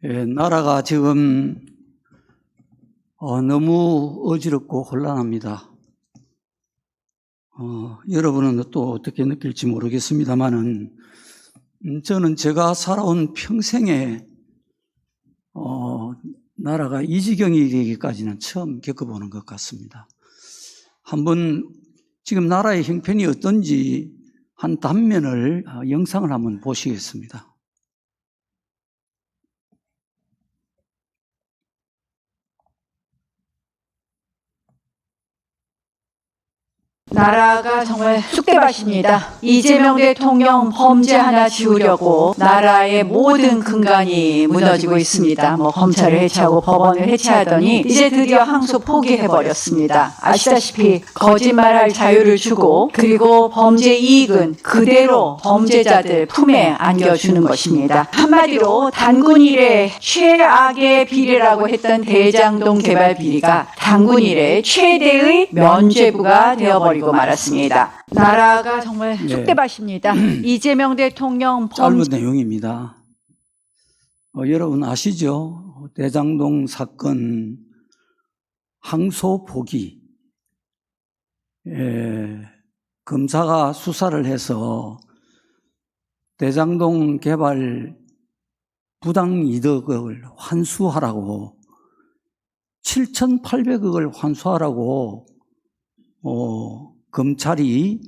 나라가 지금 너무 어지럽고 혼란합니다. 여러분은 또 어떻게 느낄지 모르겠습니다만은 저는 제가 살아온 평생에 나라가 이 지경이 되기까지는 처음 겪어보는 것 같습니다. 한번 지금 나라의 형편이 어떤지 한 단면을 영상을 한번 보시겠습니다. 나라가 정말 쑥대밭입니다. 이재명 대통령 범죄 하나 지우려고 나라의 모든 근간이 무너지고 있습니다. 검찰을 해체하고 법원을 해체하더니 이제 드디어 항소 포기해버렸습니다. 아시다시피 거짓말할 자유를 주고 그리고 범죄 이익은 그대로 범죄자들 품에 안겨주는 것입니다. 한마디로 단군 이래 최악의 비리라고 했던 대장동 개발 비리가 단군 이래 최대의 면죄부가 되어버리고 말았습니다. 나라가 정말 쑥대밭입니다. 이재명 대통령 짧은 내용입니다. 여러분 아시죠? 대장동 사건 항소 포기. 검사가 수사를 해서 대장동 개발 부당 이득을 환수하라고 7,800억을 환수하라고 검찰이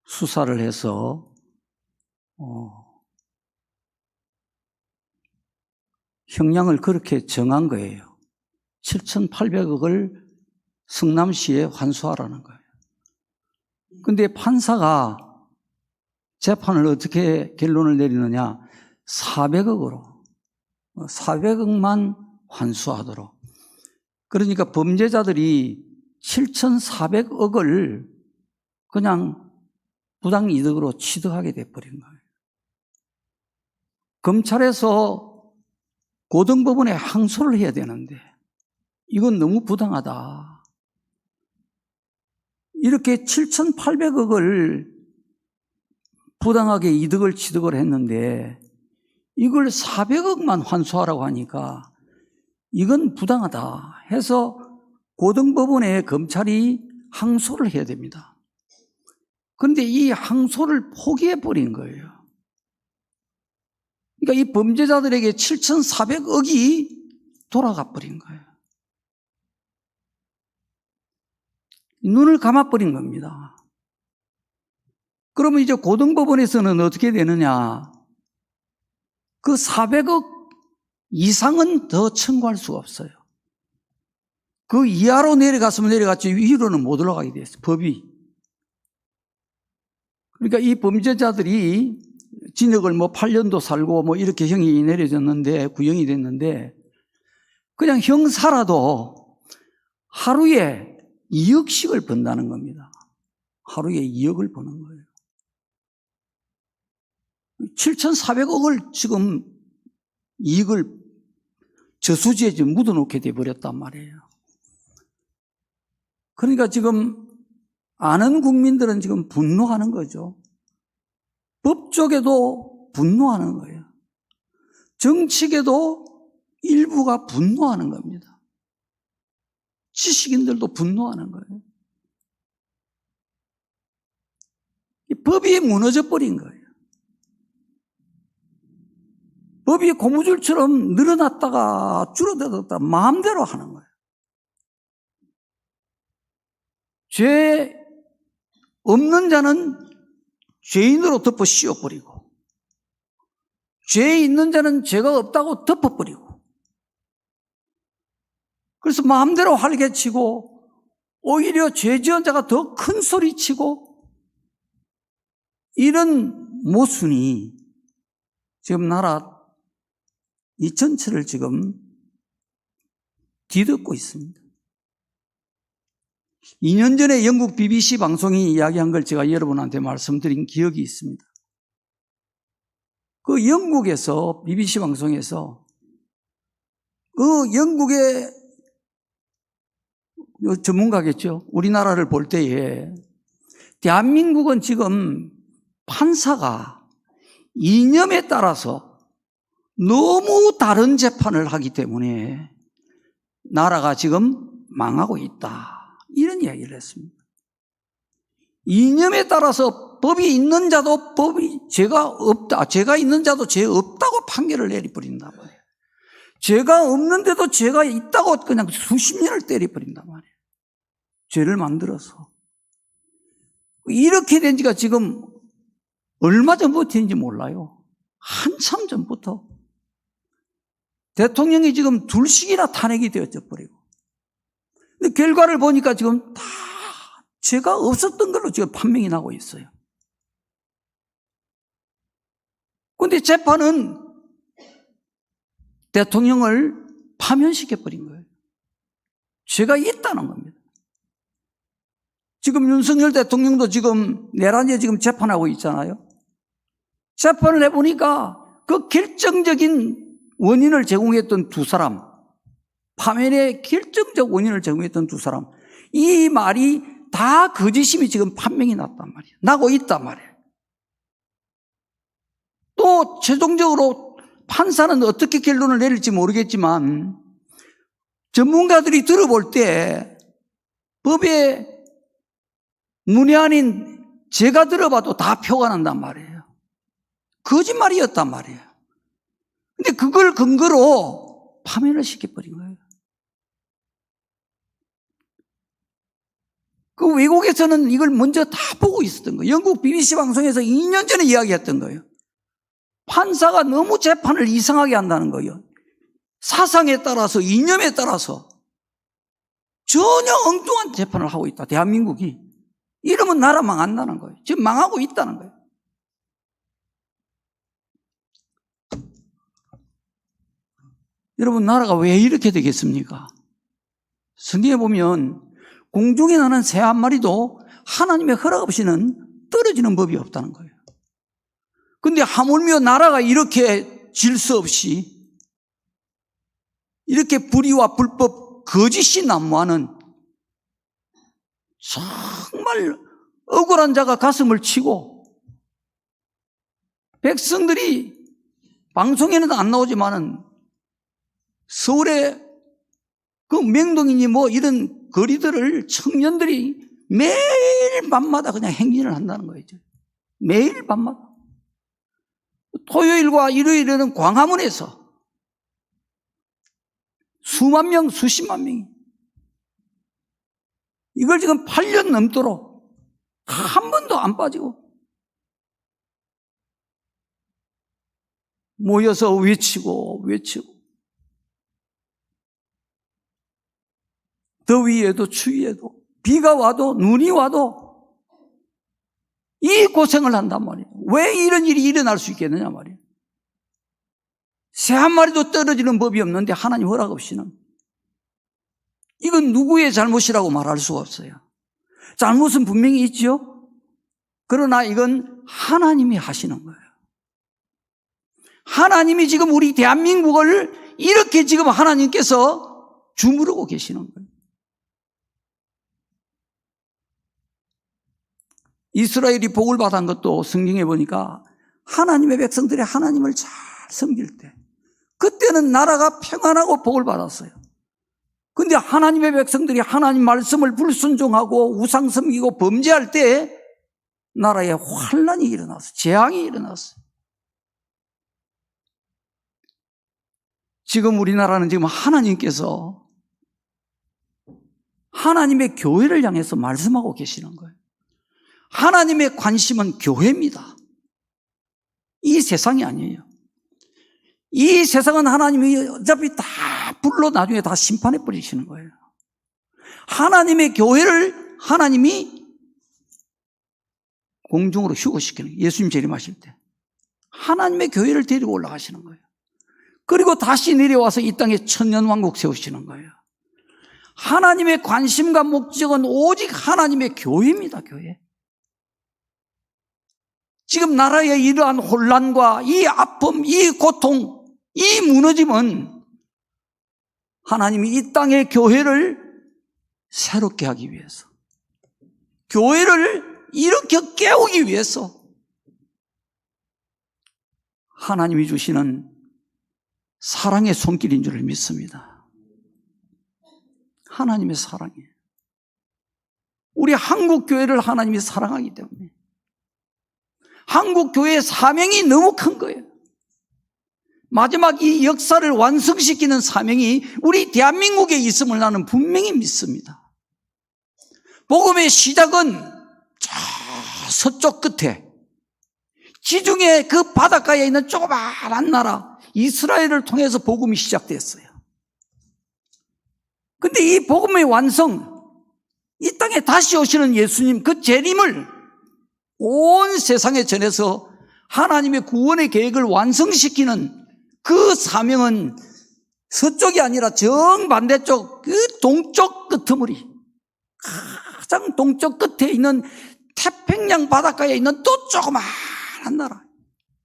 수사를 해서 형량을 그렇게 정한 거예요. 7,800억을 성남시에 환수하라는 거예요. 근데 판사가 재판을 어떻게 결론을 내리느냐? 400억만 환수하도록. 그러니까 범죄자들이 7,400억을 그냥 부당이득으로 취득하게 돼버린 거예요. 검찰에서 고등법원에 항소를 해야 되는데 이건 너무 부당하다. 이렇게 7,800억을 부당하게 이득을 취득을 했는데 이걸 400억만 환수하라고 하니까 이건 부당하다 해서 고등법원에 검찰이 항소를 해야 됩니다. 그런데 이 항소를 포기해버린 거예요. 그러니까 이 범죄자들에게 7,400억이 돌아가 버린 거예요. 눈을 감아버린 겁니다. 그러면 이제 고등법원에서는 어떻게 되느냐? 그 400억 이상은 더 청구할 수가 없어요. 그 이하로 내려갔으면 내려갔지 위로는 못 올라가게 됐어요. 법이. 그러니까 이 범죄자들이 징역을 8년도 살고 이렇게 형이 내려졌는데 구형이 됐는데 그냥 형사라도 하루에 2억씩을 번다는 겁니다. 하루에 2억을 버는 거예요. 7,400억을 지금 이익을 저수지에 지금 묻어놓게 돼버렸단 말이에요. 그러니까 지금 아는 국민들은 지금 분노하는 거죠. 법조계도 분노하는 거예요. 정치계도 일부가 분노하는 겁니다. 지식인들도 분노하는 거예요. 이 법이 무너져 버린 거예요. 법이 고무줄처럼 늘어났다가 줄어들었다가 마음대로 하는 거예요. 죄 없는 자는 죄인으로 덮어 씌워버리고 죄 있는 자는 죄가 없다고 덮어버리고 그래서 마음대로 활개치고 오히려 죄 지은 자가 더 큰 소리치고 이런 모순이 지금 나라 이 전체를 지금 뒤덮고 있습니다. 2년 전에 영국 BBC 방송이 이야기한 걸 제가 여러분한테 말씀드린 기억이 있습니다. 그 영국에서 BBC 방송에서 그 영국의 전문가겠죠. 우리나라를 볼 때에 대한민국은 지금 판사가 이념에 따라서 너무 다른 재판을 하기 때문에 나라가 지금 망하고 있다. 이런 이야기를 했습니다. 이념에 따라서 법이 있는 자도 죄가 없다. 죄가 있는 자도 죄 없다고 판결을 내려버린단 말이에요. 죄가 없는데도 죄가 있다고 그냥 수십 년을 때려버린단 말이에요. 죄를 만들어서. 이렇게 된 지가 지금 얼마 전부터인지 몰라요. 한참 전부터. 대통령이 지금 둘씩이나 탄핵이 되어져 버리고. 근데 결과를 보니까 지금 다 죄가 없었던 걸로 지금 판명이 나고 있어요. 그런데 재판은 대통령을 파면시켜버린 거예요. 죄가 있다는 겁니다. 지금 윤석열 대통령도 지금 내란에 지금 재판하고 있잖아요. 재판을 해보니까 그 결정적인 원인을 제공했던 두 사람, 파면의 결정적 원인을 제공했던 두 사람, 이 말이 다 거짓임이 지금 판명이 났단 말이에요. 나고 있단 말이에요. 또 최종적으로 판사는 어떻게 결론을 내릴지 모르겠지만 전문가들이 들어볼 때 법의 문외한인 제가 들어봐도 다 표가 난단 말이에요. 거짓말이었단 말이에요. 근데 그걸 근거로 파면을 시켜버린 거예요. 그 외국에서는 이걸 먼저 다 보고 있었던 거예요. 영국 BBC 방송에서 2년 전에 이야기했던 거예요. 판사가 너무 재판을 이상하게 한다는 거예요. 사상에 따라서, 이념에 따라서 전혀 엉뚱한 재판을 하고 있다. 대한민국이. 이러면 나라 망한다는 거예요. 지금 망하고 있다는 거예요. 여러분, 나라가 왜 이렇게 되겠습니까? 성경에 보면 공중에 나는 새 한 마리도 하나님의 허락 없이는 떨어지는 법이 없다는 거예요. 근데 하물며 나라가 이렇게 질서 없이 이렇게 불의와 불법 거짓이 난무하는 정말 억울한 자가 가슴을 치고 백성들이 방송에는 안 나오지만은 서울의 그 명동이니 뭐 이런 거리들을 청년들이 매일 밤마다 그냥 행진을 한다는 거예요. 매일 밤마다. 토요일과 일요일에는 광화문에서 수만 명, 수십만 명이 이걸 지금 8년 넘도록 한 번도 안 빠지고 모여서 외치고 더위에도 추위에도 비가 와도 눈이 와도 이 고생을 한단 말이에요. 왜 이런 일이 일어날 수 있겠느냐 말이에요. 새 한 마리도 떨어지는 법이 없는데 하나님 허락 없이는 이건 누구의 잘못이라고 말할 수가 없어요. 잘못은 분명히 있죠. 그러나 이건 하나님이 하시는 거예요. 하나님이 지금 우리 대한민국을 이렇게 지금 하나님께서 주무르고 계시는 거예요. 이스라엘이 복을 받은 것도 성경에 보니까 하나님의 백성들이 하나님을 잘 섬길 때 그때는 나라가 평안하고 복을 받았어요. 그런데 하나님의 백성들이 하나님 말씀을 불순종하고 우상 섬기고 범죄할 때 나라에 환란이 일어났어요. 재앙이 일어났어요. 지금 우리나라는 지금 하나님께서 하나님의 교회를 향해서 말씀하고 계시는 거예요. 하나님의 관심은 교회입니다. 이 세상이 아니에요. 이 세상은 하나님이 어차피 다 불로 나중에 다 심판해 버리시는 거예요. 하나님의 교회를 하나님이 공중으로 휴거시키는 거예요. 예수님 재림하실 때 하나님의 교회를 데리고 올라가시는 거예요. 그리고 다시 내려와서 이 땅에 천년왕국 세우시는 거예요. 하나님의 관심과 목적은 오직 하나님의 교회입니다. 교회. 지금 나라의 이러한 혼란과 이 아픔, 이 고통, 이 무너짐은 하나님이 이 땅의 교회를 새롭게 하기 위해서, 교회를 일으켜 깨우기 위해서 하나님이 주시는 사랑의 손길인 줄 믿습니다. 하나님의 사랑이에요. 우리 한국교회를 하나님이 사랑하기 때문에 한국교회의 사명이 너무 큰 거예요. 마지막 이 역사를 완성시키는 사명이 우리 대한민국에 있음을 나는 분명히 믿습니다. 복음의 시작은 저 서쪽 끝에 지중해 그 바닷가에 있는 조그마한 나라 이스라엘을 통해서 복음이 시작됐어요. 근데 이 복음의 완성, 이 땅에 다시 오시는 예수님 그 재림을 온 세상에 전해서 하나님의 구원의 계획을 완성시키는 그 사명은 서쪽이 아니라 정반대쪽 그 동쪽 끄트머리 가장 동쪽 끝에 있는 태평양 바닷가에 있는 또 조그마한 나라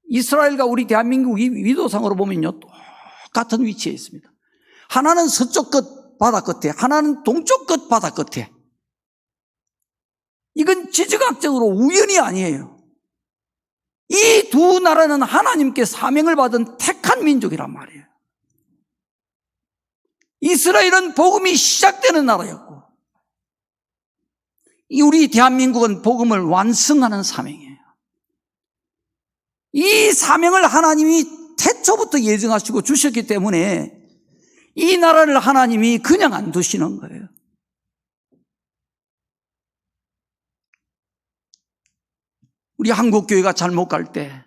이스라엘과 우리 대한민국 위도상으로 보면요 똑같은 위치에 있습니다. 하나는 서쪽 끝 바다 끝에 하나는 동쪽 끝 바다 끝에. 이건 지정학적으로 우연이 아니에요. 이 두 나라는 하나님께 사명을 받은 택한 민족이란 말이에요. 이스라엘은 복음이 시작되는 나라였고 우리 대한민국은 복음을 완성하는 사명이에요. 이 사명을 하나님이 태초부터 예정하시고 주셨기 때문에 이 나라를 하나님이 그냥 안 두시는 거예요. 우리 한국교회가 잘못 갈 때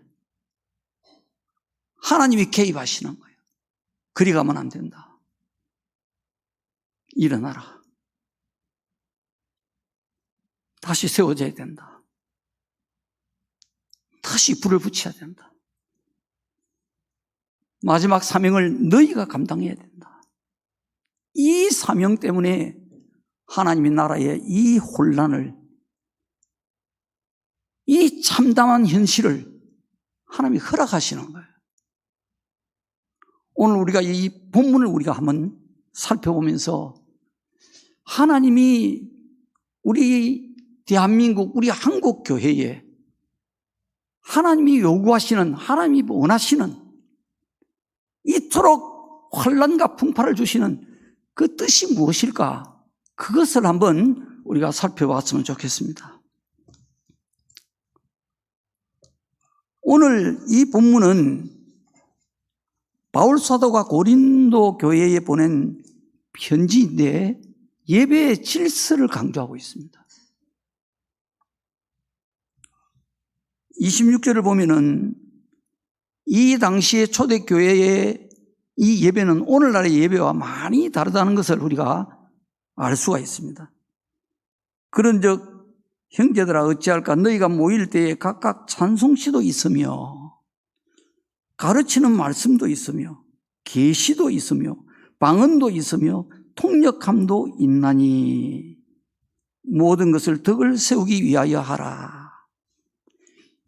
하나님이 개입하시는 거예요. 그리 가면 안 된다. 일어나라. 다시 세워져야 된다. 다시 불을 붙여야 된다. 마지막 사명을 너희가 감당해야 된다. 이 사명 때문에 하나님의 나라의 이 혼란을, 이 참담한 현실을 하나님이 허락하시는 거예요. 오늘 우리가 이 본문을 우리가 한번 살펴보면서 하나님이 우리 대한민국, 우리 한국교회에 하나님이 요구하시는, 하나님이 원하시는 이토록 혼란과 풍파를 주시는 그 뜻이 무엇일까? 그것을 한번 우리가 살펴봤으면 좋겠습니다. 오늘 이 본문은 바울 사도가 고린도 교회에 보낸 편지인데 예배의 질서를 강조하고 있습니다. 26절을 보면은 이 당시의 초대교회의 이 예배는 오늘날의 예배와 많이 다르다는 것을 우리가 알 수가 있습니다. 그런즉 형제들아 어찌할까 너희가 모일 때에 각각 찬송시도 있으며 가르치는 말씀도 있으며 계시도 있으며 방언도 있으며 통역함도 있나니 모든 것을 덕을 세우기 위하여 하라.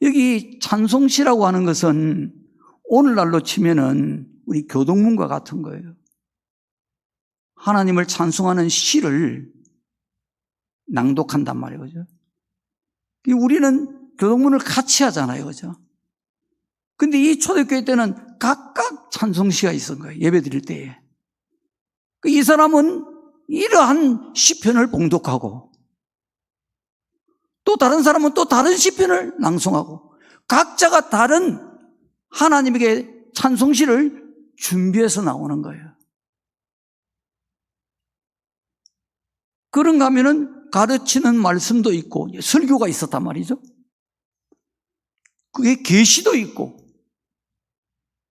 여기 찬송시라고 하는 것은 오늘날로 치면은 우리 교동문과 같은 거예요. 하나님을 찬송하는 시를 낭독한단 말이에요. 그죠? 우리는 교동문을 같이 하잖아요. 그죠? 근데 이 초대교회 때는 각각 찬송시가 있었던 거예요. 예배 드릴 때에. 이 사람은 이러한 시편을 봉독하고 또 다른 사람은 또 다른 시편을 낭송하고 각자가 다른 하나님에게 찬송시를 준비해서 나오는 거예요. 그런가 하면은 가르치는 말씀도 있고 설교가 있었단 말이죠. 그게 계시도 있고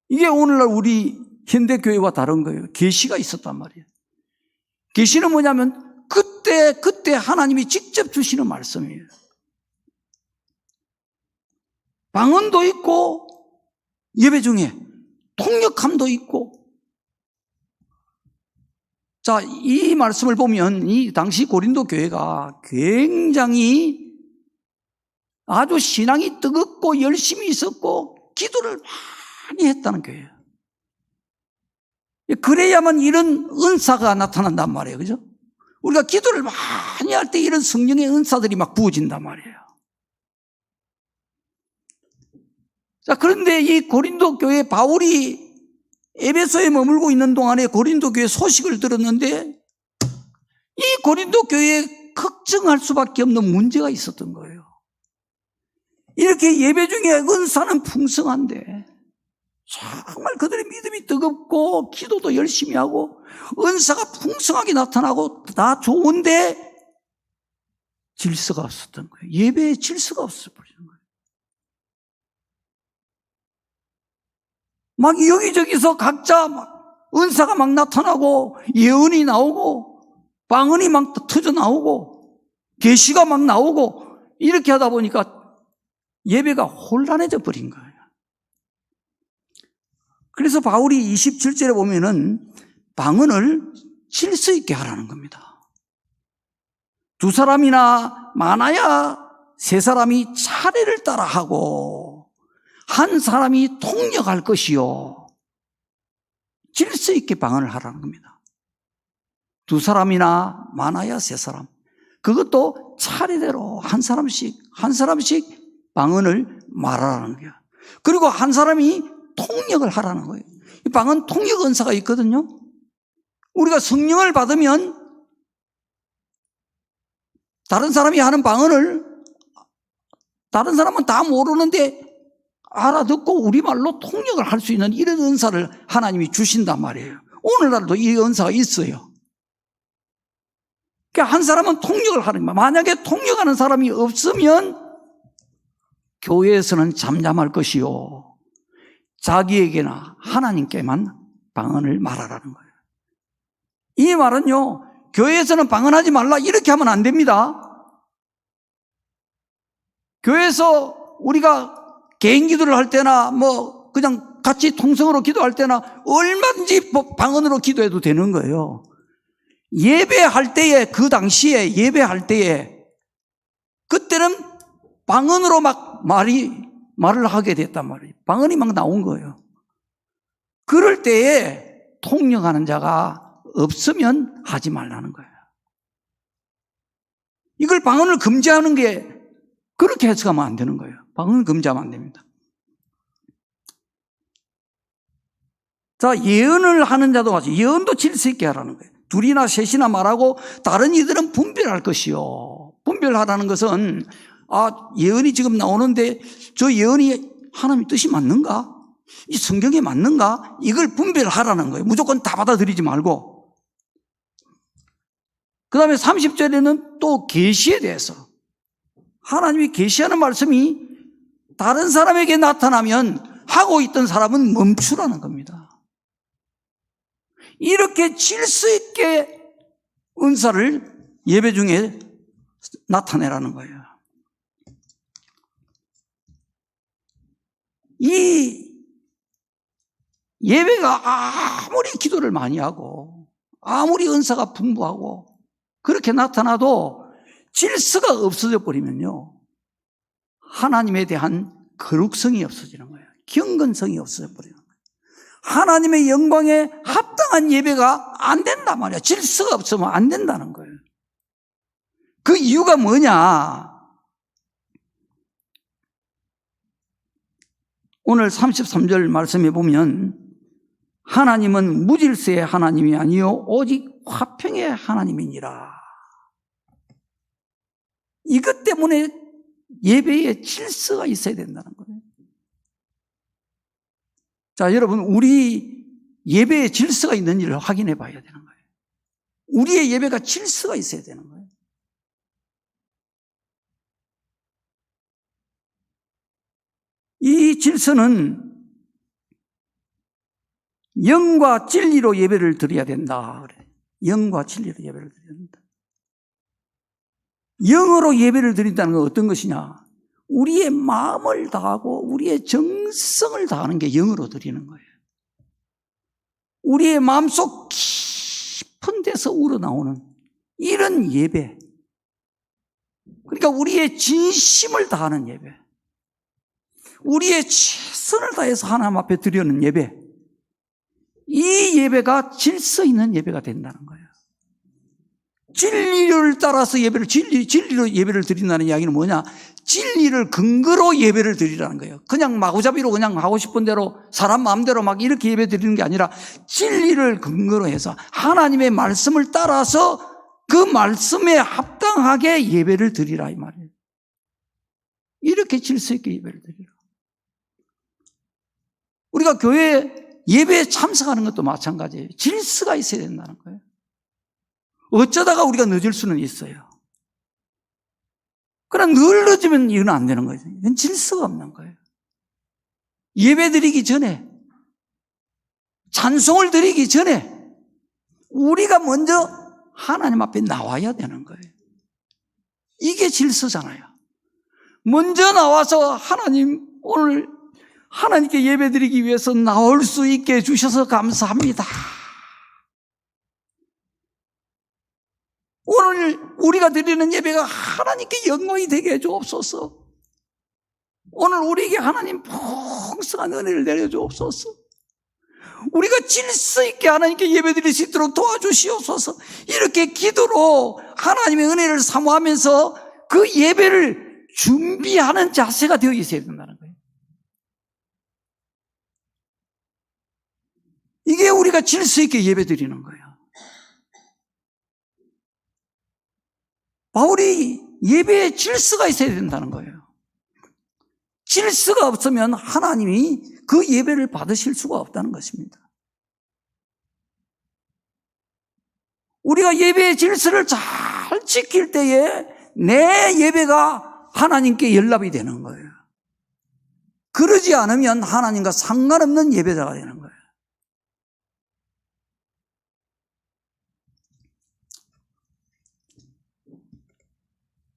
이게 오늘날 우리 현대교회와 다른 거예요. 계시가 있었단 말이에요. 계시는 뭐냐면 그때 하나님이 직접 주시는 말씀이에요. 방언도 있고 예배 중에 통역함도 있고. 자, 이 말씀을 보면 이 당시 고린도 교회가 굉장히 아주 신앙이 뜨겁고 열심히 있었고 기도를 많이 했다는 교회예요. 그래야만 이런 은사가 나타난단 말이에요. 그죠? 우리가 기도를 많이 할 때 이런 성령의 은사들이 막 부어진단 말이에요. 자, 그런데 이 고린도 교회 바울이 에베소에 머물고 있는 동안에 고린도 교회 소식을 들었는데 이 고린도 교회에 걱정할 수밖에 없는 문제가 있었던 거예요. 이렇게 예배 중에 은사는 풍성한데 정말 그들의 믿음이 뜨겁고 기도도 열심히 하고 은사가 풍성하게 나타나고 다 좋은데 질서가 없었던 거예요. 예배에 질서가 없어버리는 거예요. 막 여기저기서 각자 막 은사가 막 나타나고 예언이 나오고 방언이 막 터져 나오고 계시가 막 나오고 이렇게 하다 보니까 예배가 혼란해져 버린 거예요. 그래서 바울이 27절에 보면은 방언을 질서 있게 하라는 겁니다. 두 사람이나 많아야 세 사람이 차례를 따라 하고 한 사람이 통역할 것이요. 질서 있게 방언을 하라는 겁니다. 두 사람이나 많아야 세 사람. 그것도 차례대로 한 사람씩 방언을 말하라는 거예요. 그리고 한 사람이 통역을 하라는 거예요. 이 방언 통역 은사가 있거든요. 우리가 성령을 받으면 다른 사람이 하는 방언을 다른 사람은 다 모르는데 알아듣고 우리말로 통역을 할 수 있는 이런 은사를 하나님이 주신단 말이에요. 오늘날도 이 은사가 있어요. 그러니까 한 사람은 통역을 하는 거예요. 만약에 통역하는 사람이 없으면 교회에서는 잠잠할 것이요. 자기에게나 하나님께만 방언을 말하라는 거예요. 이 말은요, 교회에서는 방언하지 말라 이렇게 하면 안 됩니다. 교회에서 우리가 개인 기도를 할 때나 뭐 그냥 같이 통성으로 기도할 때나 얼마든지 방언으로 기도해도 되는 거예요. 예배할 때에 그 당시에 예배할 때에 그때는 방언으로 막 말을 하게 됐단 말이에요. 방언이 막 나온 거예요. 그럴 때에 통역하는 자가 없으면 하지 말라는 거예요. 이걸 방언을 금지하는 게 그렇게 해석하면 안 되는 거예요. 방언을 금지하면 안 됩니다. 자, 예언을 하는 자도 마찬가지. 예언도 질서 있게 하라는 거예요. 둘이나 셋이나 말하고 다른 이들은 분별할 것이요. 분별하라는 것은 예언이 지금 나오는데 저 예언이 하나님의 뜻이 맞는가? 이 성경에 맞는가? 이걸 분별하라는 거예요. 무조건 다 받아들이지 말고. 그 다음에 30절에는 또 계시에 대해서 하나님이 계시하는 말씀이 다른 사람에게 나타나면 하고 있던 사람은 멈추라는 겁니다. 이렇게 질서 있게 은사를 예배 중에 나타내라는 거예요. 이 예배가 아무리 기도를 많이 하고 아무리 은사가 풍부하고 그렇게 나타나도 질서가 없어져 버리면요, 하나님에 대한 거룩성이 없어지는 거예요. 경건성이 없어져 버리는 거예요. 하나님의 영광에 합당한 예배가 안 된단 말이야. 질서가 없으면 안 된다는 거예요. 그 이유가 뭐냐? 오늘 33절 말씀해 보면 하나님은 무질서의 하나님이 아니요 오직 화평의 하나님이니라. 이것 때문에 예배에 질서가 있어야 된다는 거예요. 자, 여러분, 우리 예배에 질서가 있는지를 확인해 봐야 되는 거예요. 우리의 예배가 질서가 있어야 되는 거예요. 이 질서는 영과 진리로 예배를 드려야 된다. 영과 진리로 예배를 드려야 된다. 영으로 예배를 드린다는 건 어떤 것이냐? 우리의 마음을 다하고 우리의 정성을 다하는 게 영으로 드리는 거예요. 우리의 마음속 깊은 데서 우러나오는 이런 예배. 그러니까 우리의 진심을 다하는 예배. 우리의 최선을 다해서 하나님 앞에 드리는 예배. 이 예배가 질서 있는 예배가 된다는 거예요. 진리를 따라서 진리로 예배를 드린다는 이야기는 뭐냐? 진리를 근거로 예배를 드리라는 거예요. 그냥 마구잡이로 그냥 하고 싶은 대로 사람 마음대로 막 이렇게 예배 드리는 게 아니라 진리를 근거로 해서 하나님의 말씀을 따라서 그 말씀에 합당하게 예배를 드리라 이 말이에요. 이렇게 질서 있게 예배를 드리라. 우리가 교회 예배에 참석하는 것도 마찬가지예요. 질서가 있어야 된다는 거예요. 어쩌다가 우리가 늦을 수는 있어요. 그러나 늘 늦으면 이건 안 되는 거죠. 이건 질서가 없는 거예요. 예배 드리기 전에, 찬송을 드리기 전에 우리가 먼저 하나님 앞에 나와야 되는 거예요. 이게 질서잖아요. 먼저 나와서 하나님, 오늘 하나님께 예배 드리기 위해서 나올 수 있게 해주셔서 감사합니다. 오늘 우리가 드리는 예배가 하나님께 영광이 되게 해주옵소서. 오늘 우리에게 하나님 풍성한 은혜를 내려주옵소서. 우리가 질서 있게 하나님께 예배 드릴 수 있도록 도와주시옵소서. 이렇게 기도로 하나님의 은혜를 사모하면서 그 예배를 준비하는 자세가 되어 있어야 된다는 거예요. 이게 우리가 질서 있게 예배 드리는 거예요. 바울이 예배에 질서가 있어야 된다는 거예요. 질서가 없으면 하나님이 그 예배를 받으실 수가 없다는 것입니다. 우리가 예배의 질서를 잘 지킬 때에 내 예배가 하나님께 연락이 되는 거예요. 그러지 않으면 하나님과 상관없는 예배자가 되는 거예요.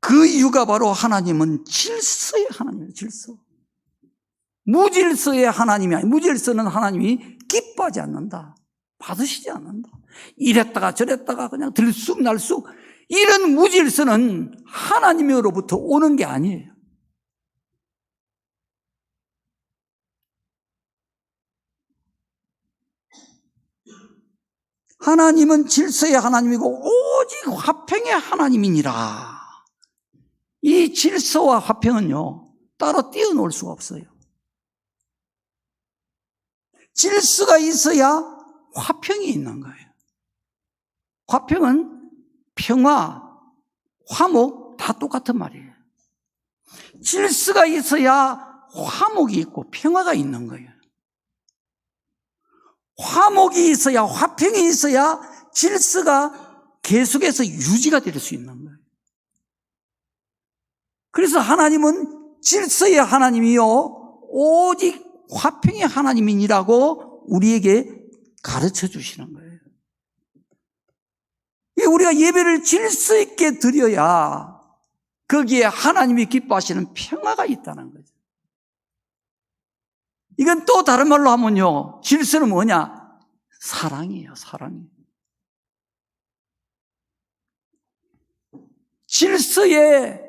그 이유가 바로 하나님은 질서의 하나님이에요. 질서. 무질서의 하나님이 아니에요. 무질서는 하나님이 기뻐하지 않는다. 받으시지 않는다. 이랬다가 저랬다가 그냥 들쑥날쑥 이런 무질서는 하나님으로부터 오는 게 아니에요. 하나님은 질서의 하나님이고 오직 화평의 하나님이니라. 이 질서와 화평은요, 따로 띄어놓을 수가 없어요. 질서가 있어야 화평이 있는 거예요. 화평은 평화, 화목 다 똑같은 말이에요. 질서가 있어야 화목이 있고 평화가 있는 거예요. 화목이 있어야, 화평이 있어야 질서가 계속해서 유지가 될 수 있는 거예요. 그래서 하나님은 질서의 하나님이요 오직 화평의 하나님이라고 우리에게 가르쳐 주시는 거예요. 우리가 예배를 질서 있게 드려야 거기에 하나님이 기뻐하시는 평화가 있다는 거죠. 이건 또 다른 말로 하면요, 질서는 뭐냐? 사랑이에요. 사랑이에요. 질서의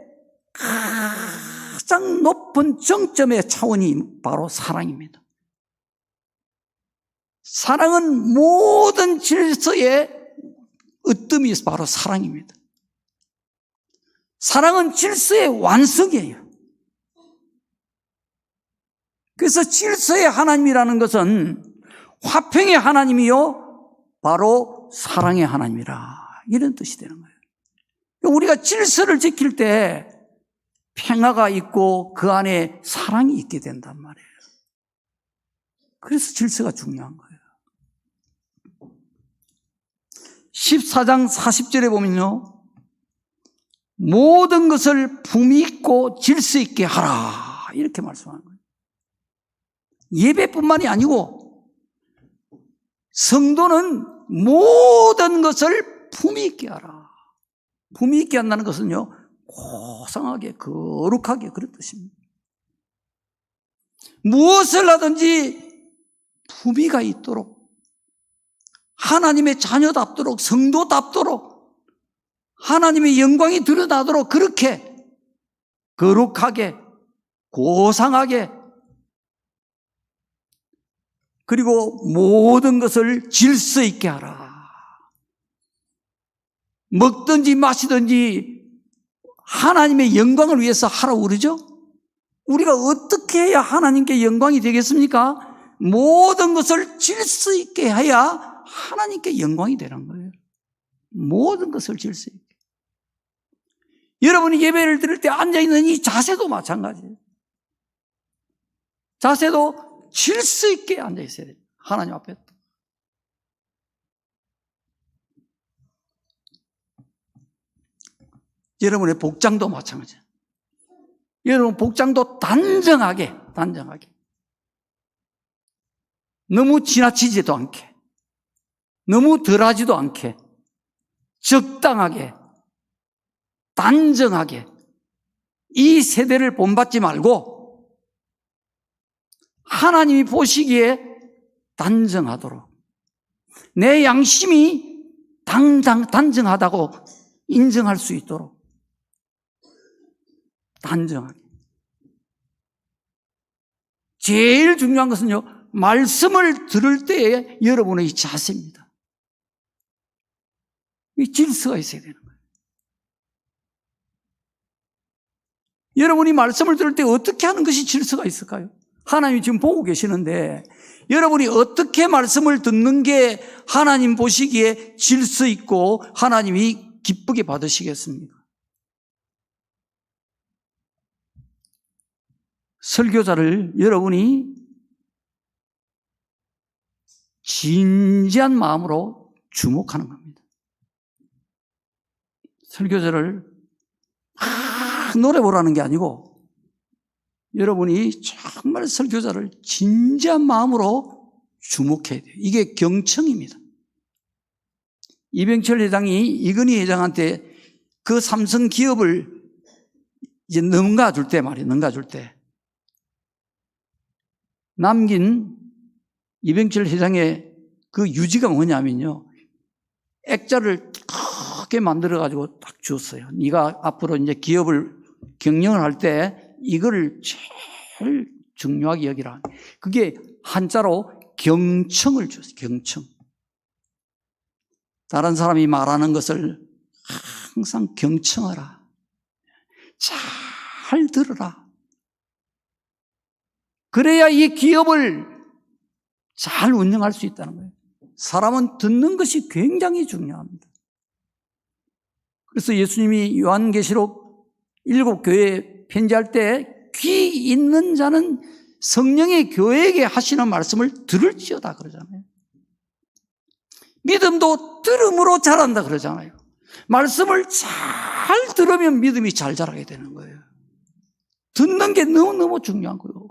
가장 높은 정점의 차원이 바로 사랑입니다. 사랑은 모든 질서의 으뜸이 바로 사랑입니다. 사랑은 질서의 완성이에요. 그래서 질서의 하나님이라는 것은 화평의 하나님이요 바로 사랑의 하나님이라, 이런 뜻이 되는 거예요. 우리가 질서를 지킬 때 평화가 있고 그 안에 사랑이 있게 된단 말이에요. 그래서 질서가 중요한 거예요. 14장 40절에 보면요, 모든 것을 품위 있고 질서 있게 하라, 이렇게 말씀하는 거예요. 예배뿐만이 아니고 성도는 모든 것을 품위 있게 하라. 품위 있게 한다는 것은요, 고상하게, 거룩하게, 그런 뜻입니다. 무엇을 하든지 품위가 있도록, 하나님의 자녀답도록, 성도답도록, 하나님의 영광이 드러나도록 그렇게 거룩하게, 고상하게, 그리고 모든 것을 질서 있게 하라. 먹든지 마시든지 하나님의 영광을 위해서 하라고 그러죠? 우리가 어떻게 해야 하나님께 영광이 되겠습니까? 모든 것을 질서 있게 해야 하나님께 영광이 되는 거예요. 모든 것을 질서 있게. 여러분이 예배를 드릴 때 앉아있는 이 자세도 마찬가지예요. 자세도 질서 있게 앉아있어야 돼요. 하나님 앞에. 여러분의 복장도 마찬가지예요. 여러분 복장도 단정하게. 너무 지나치지도 않게, 너무 덜하지도 않게, 적당하게, 단정하게, 이 세대를 본받지 말고 하나님이 보시기에 단정하도록, 내 양심이 단정하다고 인정할 수 있도록 단정하게. 제일 중요한 것은요, 말씀을 들을 때의 여러분의 자세입니다. 이 질서가 있어야 되는 거예요. 여러분이 말씀을 들을 때 어떻게 하는 것이 질서가 있을까요? 하나님이 지금 보고 계시는데 여러분이 어떻게 말씀을 듣는 게 하나님 보시기에 질서 있고 하나님이 기쁘게 받으시겠습니까? 설교자를 여러분이 진지한 마음으로 주목하는 겁니다. 설교자를 노래 보라는 게 아니고 여러분이 정말 설교자를 진지한 마음으로 주목해야 돼요. 이게 경청입니다. 이병철 회장이 이건희 회장한테 그 삼성 기업을 이제 넘가줄 때 말이에요. 넘가줄 때 남긴 이병철 회장의 그 유지가 뭐냐면요, 액자를 크게 만들어가지고 딱 주었어요. 네가 앞으로 이제 기업을 경영을 할 때 이거를 제일 중요하게 여기라. 그게 한자로 경청을 줬어요. 경청. 다른 사람이 말하는 것을 항상 경청하라. 잘 들으라. 그래야 이 기업을 잘 운영할 수 있다는 거예요. 사람은 듣는 것이 굉장히 중요합니다. 그래서 예수님이 요한계시록 7교회에 편지할 때 귀 있는 자는 성령의 교회에게 하시는 말씀을 들을지어다 그러잖아요. 믿음도 들음으로 자란다 그러잖아요. 말씀을 잘 들으면 믿음이 잘 자라게 되는 거예요. 듣는 게 너무너무 중요한 거예요.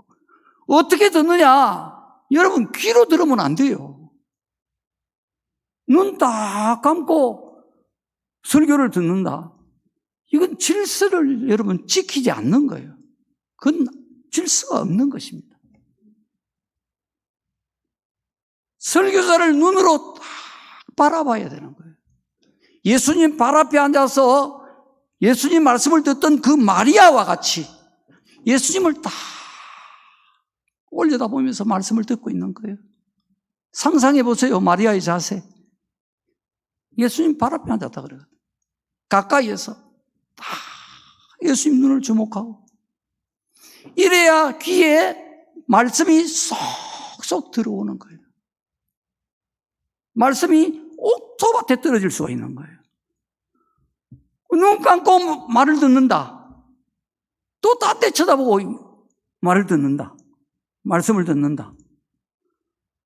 어떻게 듣느냐? 여러분 귀로 들으면 안 돼요. 눈 딱 감고 설교를 듣는다. 이건 질서를 여러분 지키지 않는 거예요. 그건 질서가 없는 것입니다. 설교자를 눈으로 딱 바라봐야 되는 거예요. 예수님 발 앞에 앉아서 예수님 말씀을 듣던 그 마리아와 같이 예수님을 딱 올려다보면서 말씀을 듣고 있는 거예요. 상상해 보세요. 마리아의 자세. 예수님 발 앞에 앉았다 그래요. 가까이에서 딱 예수님 눈을 주목하고 이래야 귀에 말씀이 쏙쏙 들어오는 거예요. 말씀이 옥토밭에 떨어질 수가 있는 거예요. 눈 감고 말을 듣는다. 또 딴 데 쳐다보고 말을 듣는다. 말씀을 듣는다.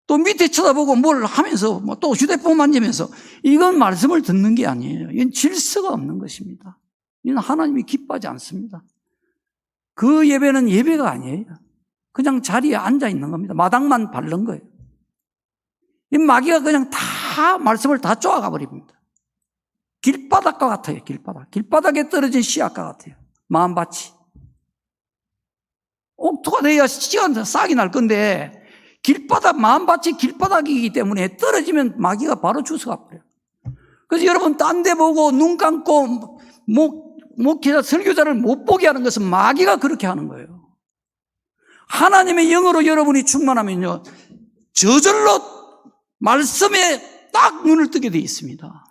또 밑에 쳐다보고 뭘 하면서 또 휴대폰 만지면서 이건 말씀을 듣는 게 아니에요. 이건 질서가 없는 것입니다. 이건 하나님이 기뻐하지 않습니다. 그 예배는 예배가 아니에요. 그냥 자리에 앉아 있는 겁니다. 마당만 밟는 거예요. 이 마귀가 그냥 다 말씀을 다 쪼아가 버립니다. 길바닥과 같아요. 길바닥에 떨어진 씨앗과 같아요. 마음밭이 옥토가 돼야 씨가 싹이 날 건데 마음밭이 길바닥이기 때문에 떨어지면 마귀가 바로 주워가 버려요. 그래서 여러분 딴 데 보고 눈 감고 목회자 설교자를 못 보게 하는 것은 마귀가 그렇게 하는 거예요. 하나님의 영으로 여러분이 충만하면요, 저절로 말씀에 딱 눈을 뜨게 돼 있습니다.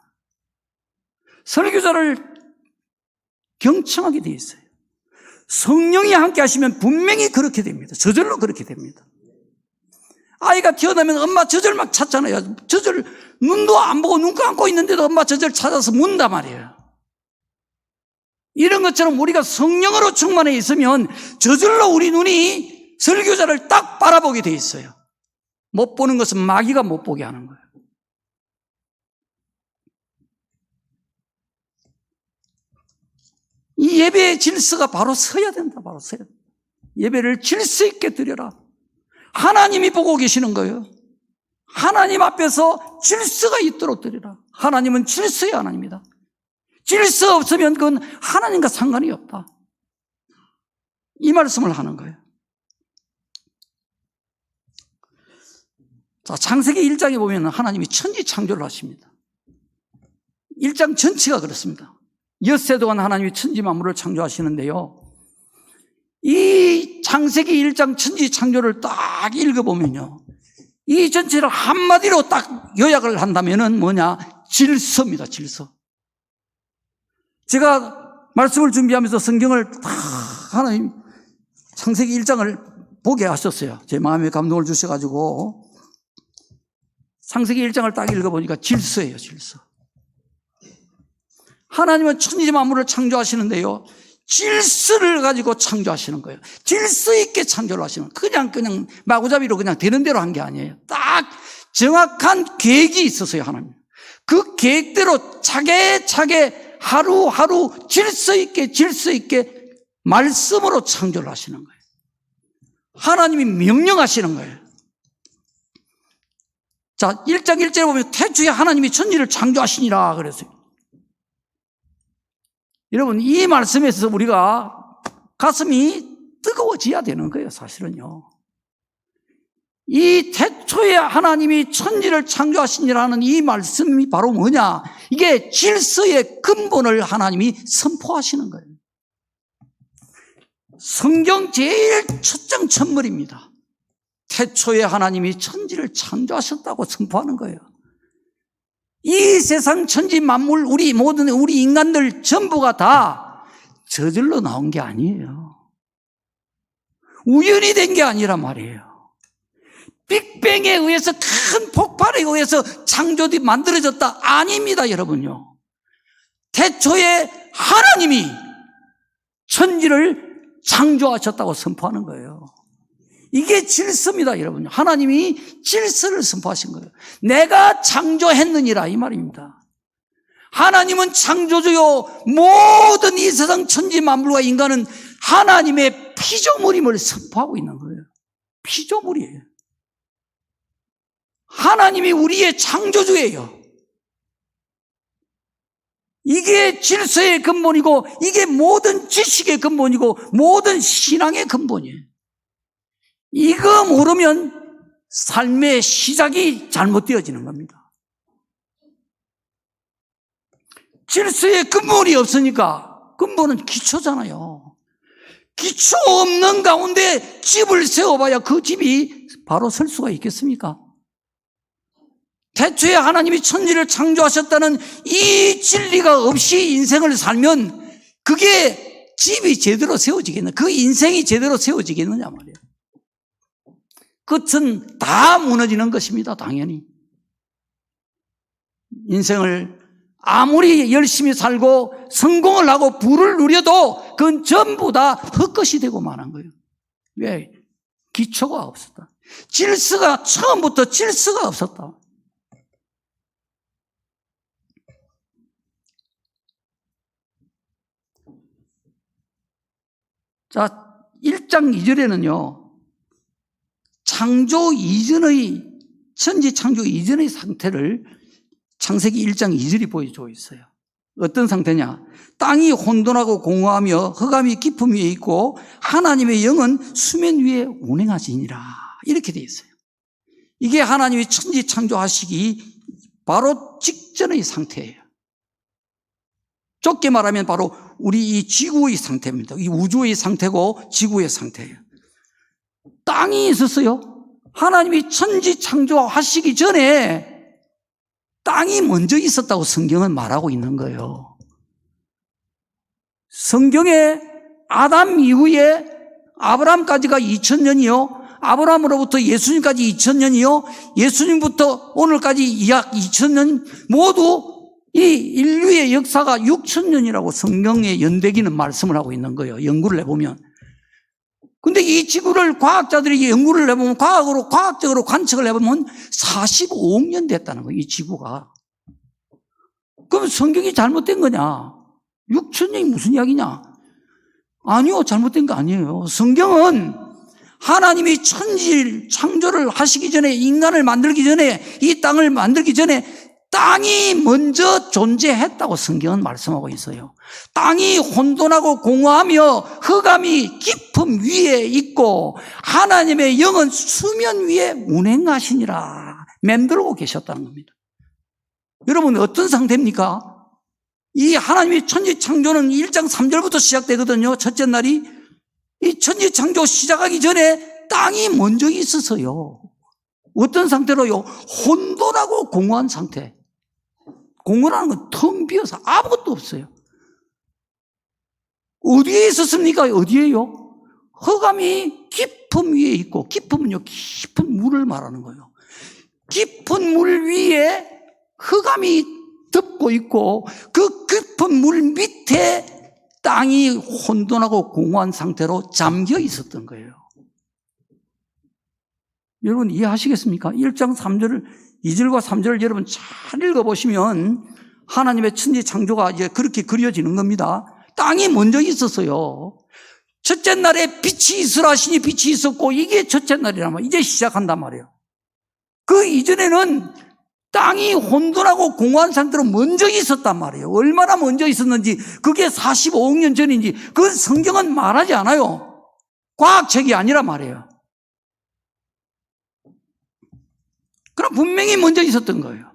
설교자를 경청하게 되어 있어요. 성령이 함께 하시면 분명히 그렇게 됩니다. 저절로 그렇게 됩니다. 아이가 태어나면 엄마 젖을 막 찾잖아요. 젖을 눈도 안 보고 눈 감고 있는데도 엄마 젖을 찾아서 문단 말이에요. 이런 것처럼 우리가 성령으로 충만해 있으면 저절로 우리 눈이 설교자를 딱 바라보게 돼 있어요. 못 보는 것은 마귀가 못 보게 하는 거예요. 이 예배의 질서가 바로 서야 된다. 바로 서야 된다. 예배를 질서 있게 드려라. 하나님이 보고 계시는 거예요. 하나님 앞에서 질서가 있도록 드리라. 하나님은 질서의 하나님입니다. 질서 없으면 그건 하나님과 상관이 없다. 이 말씀을 하는 거예요. 자, 창세기 1장에 보면 하나님이 천지 창조를 하십니다. 1장 전체가 그렇습니다. 엿새 동안 하나님이 천지 만물을 창조하시는데요. 이 창세기 1장 천지 창조를 딱 읽어보면요. 이 전체를 한마디로 딱 요약을 한다면은 뭐냐? 질서입니다, 질서. 제가 말씀을 준비하면서 성경을 다 하나님 창세기 1장을 보게 하셨어요. 제 마음에 감동을 주셔가지고. 창세기 1장을 딱 읽어보니까 질서예요, 질서. 하나님은 천지 만물을 창조하시는데요. 질서를 가지고 창조하시는 거예요. 질서 있게 창조를 하시는 거예요. 그냥 마구잡이로 그냥 되는 대로 한 게 아니에요. 딱 정확한 계획이 있었어요, 하나님. 그 계획대로 차게 하루하루 질서 있게 말씀으로 창조를 하시는 거예요. 하나님이 명령하시는 거예요. 자, 1장 1절에 보면 태초에 하나님이 천지를 창조하시니라 그랬어요. 여러분, 이 말씀에서 우리가 가슴이 뜨거워져야 되는 거예요, 사실은요. 이 태초에 하나님이 천지를 창조하시니라는 이 말씀이 바로 뭐냐? 이게 질서의 근본을 하나님이 선포하시는 거예요. 성경 제일 첫장 첫물입니다. 태초에 하나님이 천지를 창조하셨다고 선포하는 거예요. 이 세상 천지 만물, 우리 인간들 전부가 다 저절로 나온 게 아니에요. 우연히 된 게 아니란 말이에요. 빅뱅에 의해서 큰 폭발에 의해서 창조들이 만들어졌다? 아닙니다, 여러분요. 태초에 하나님이 천지를 창조하셨다고 선포하는 거예요. 이게 질서입니다, 여러분. 하나님이 질서를 선포하신 거예요. 내가 창조했느니라, 이 말입니다. 하나님은 창조주요. 모든 이 세상 천지 만물과 인간은 하나님의 피조물임을 선포하고 있는 거예요. 피조물이에요. 하나님이 우리의 창조주예요. 이게 질서의 근본이고, 이게 모든 지식의 근본이고, 모든 신앙의 근본이에요. 이거 모르면 삶의 시작이 잘못되어지는 겁니다. 질서의 근본이 없으니까, 근본은 기초잖아요. 기초 없는 가운데 집을 세워봐야 그 집이 바로 설 수가 있겠습니까? 태초에 하나님이 천지를 창조하셨다는 이 진리가 없이 인생을 살면 그게 집이 제대로 세워지겠느냐, 그 인생이 제대로 세워지겠느냐 말이에요. 끝은 다 무너지는 것입니다, 당연히. 인생을 아무리 열심히 살고 성공을 하고 부를 누려도 그건 전부 다 헛것이 되고 마는 거예요. 왜? 기초가 없었다. 질서가, 처음부터 질서가 없었다. 자, 1장 2절에는요, 창조 이전의, 천지 창조 이전의 상태를 창세기 1장 2절이 보여주고 있어요. 어떤 상태냐? 땅이 혼돈하고 공허하며 흑암이 깊음 위에 있고 하나님의 영은 수면 위에 운행하시니라. 이렇게 되어 있어요. 이게 하나님이 천지 창조하시기 바로 직전의 상태예요. 좁게 말하면 바로 우리 이 지구의 상태입니다. 이 우주의 상태고 지구의 상태예요. 땅이 있었어요. 하나님이 천지 창조하시기 전에 땅이 먼저 있었다고 성경은 말하고 있는 거예요. 성경에 아담 이후에 아브라함까지가 2000년이요. 아브라함으로부터 예수님까지 2000년이요. 예수님부터 오늘까지 약 2000년 모두 이 인류의 역사가 6000년이라고 성경의 연대기는 말씀을 하고 있는 거예요. 연구를 해보면. 근데 이 지구를 과학자들이 연구를 해보면 과학적으로 관측을 해보면 45억 년 됐다는 거예요. 이 지구가. 그럼 성경이 잘못된 거냐? 6000년이 무슨 이야기냐? 아니요, 잘못된 거 아니에요. 성경은 하나님이 천지 창조를 하시기 전에, 인간을 만들기 전에, 이 땅을 만들기 전에 땅이 먼저 존재했다고 성경은 말씀하고 있어요. 땅이 혼돈하고 공허하며 흑암이 깊음 위에 있고 하나님의 영은 수면 위에 운행하시니라 맴돌고 계셨다는 겁니다. 여러분, 어떤 상태입니까? 이 하나님의 천지 창조는 1장 3절부터 시작되거든요. 첫째 날이. 이 천지 창조 시작하기 전에 땅이 먼저 있었어요. 어떤 상태로요? 혼돈하고 공허한 상태. 공허라는 건 텅 비어서 아무것도 없어요. 어디에 있었습니까? 어디에요? 흑암이 깊음 위에 있고, 깊음은요, 깊은 물을 말하는 거예요. 깊은 물 위에 흑암이 덮고 있고, 그 깊은 물 밑에 땅이 혼돈하고 공허한 상태로 잠겨 있었던 거예요. 여러분 이해하시겠습니까? 1장 3절을 2절과 3절을 여러분 잘 읽어보시면 하나님의 천지 창조가 이제 그렇게 그려지는 겁니다. 땅이 먼저 있었어요. 첫째 날에 빛이 있으라 하시니 빛이 있었고, 이게 첫째 날이란 말이에요. 이제 시작한단 말이에요. 그 이전에는 땅이 혼돈하고 공허한 상태로 먼저 있었단 말이에요. 얼마나 먼저 있었는지, 그게 45억 년 전인지 그건 성경은 말하지 않아요. 과학책이 아니란 말이에요. 그럼 분명히 먼저 있었던 거예요.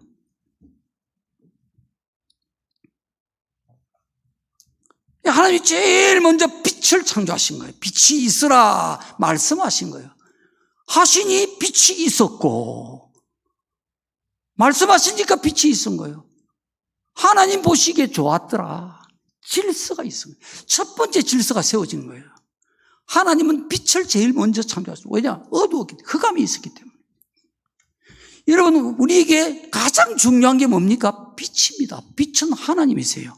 하나님이 제일 먼저 빛을 창조하신 거예요. 빛이 있으라 말씀하신 거예요. 하시니 빛이 있었고, 말씀하시니까 빛이 있은 거예요. 하나님 보시기에 좋았더라. 질서가 있어요. 첫 번째 질서가 세워진 거예요. 하나님은 빛을 제일 먼저 창조하셨어요. 왜냐? 어두웠기 때문에, 흑암이 있었기 때문에. 여러분, 우리에게 가장 중요한 게 뭡니까? 빛입니다. 빛은 하나님이세요.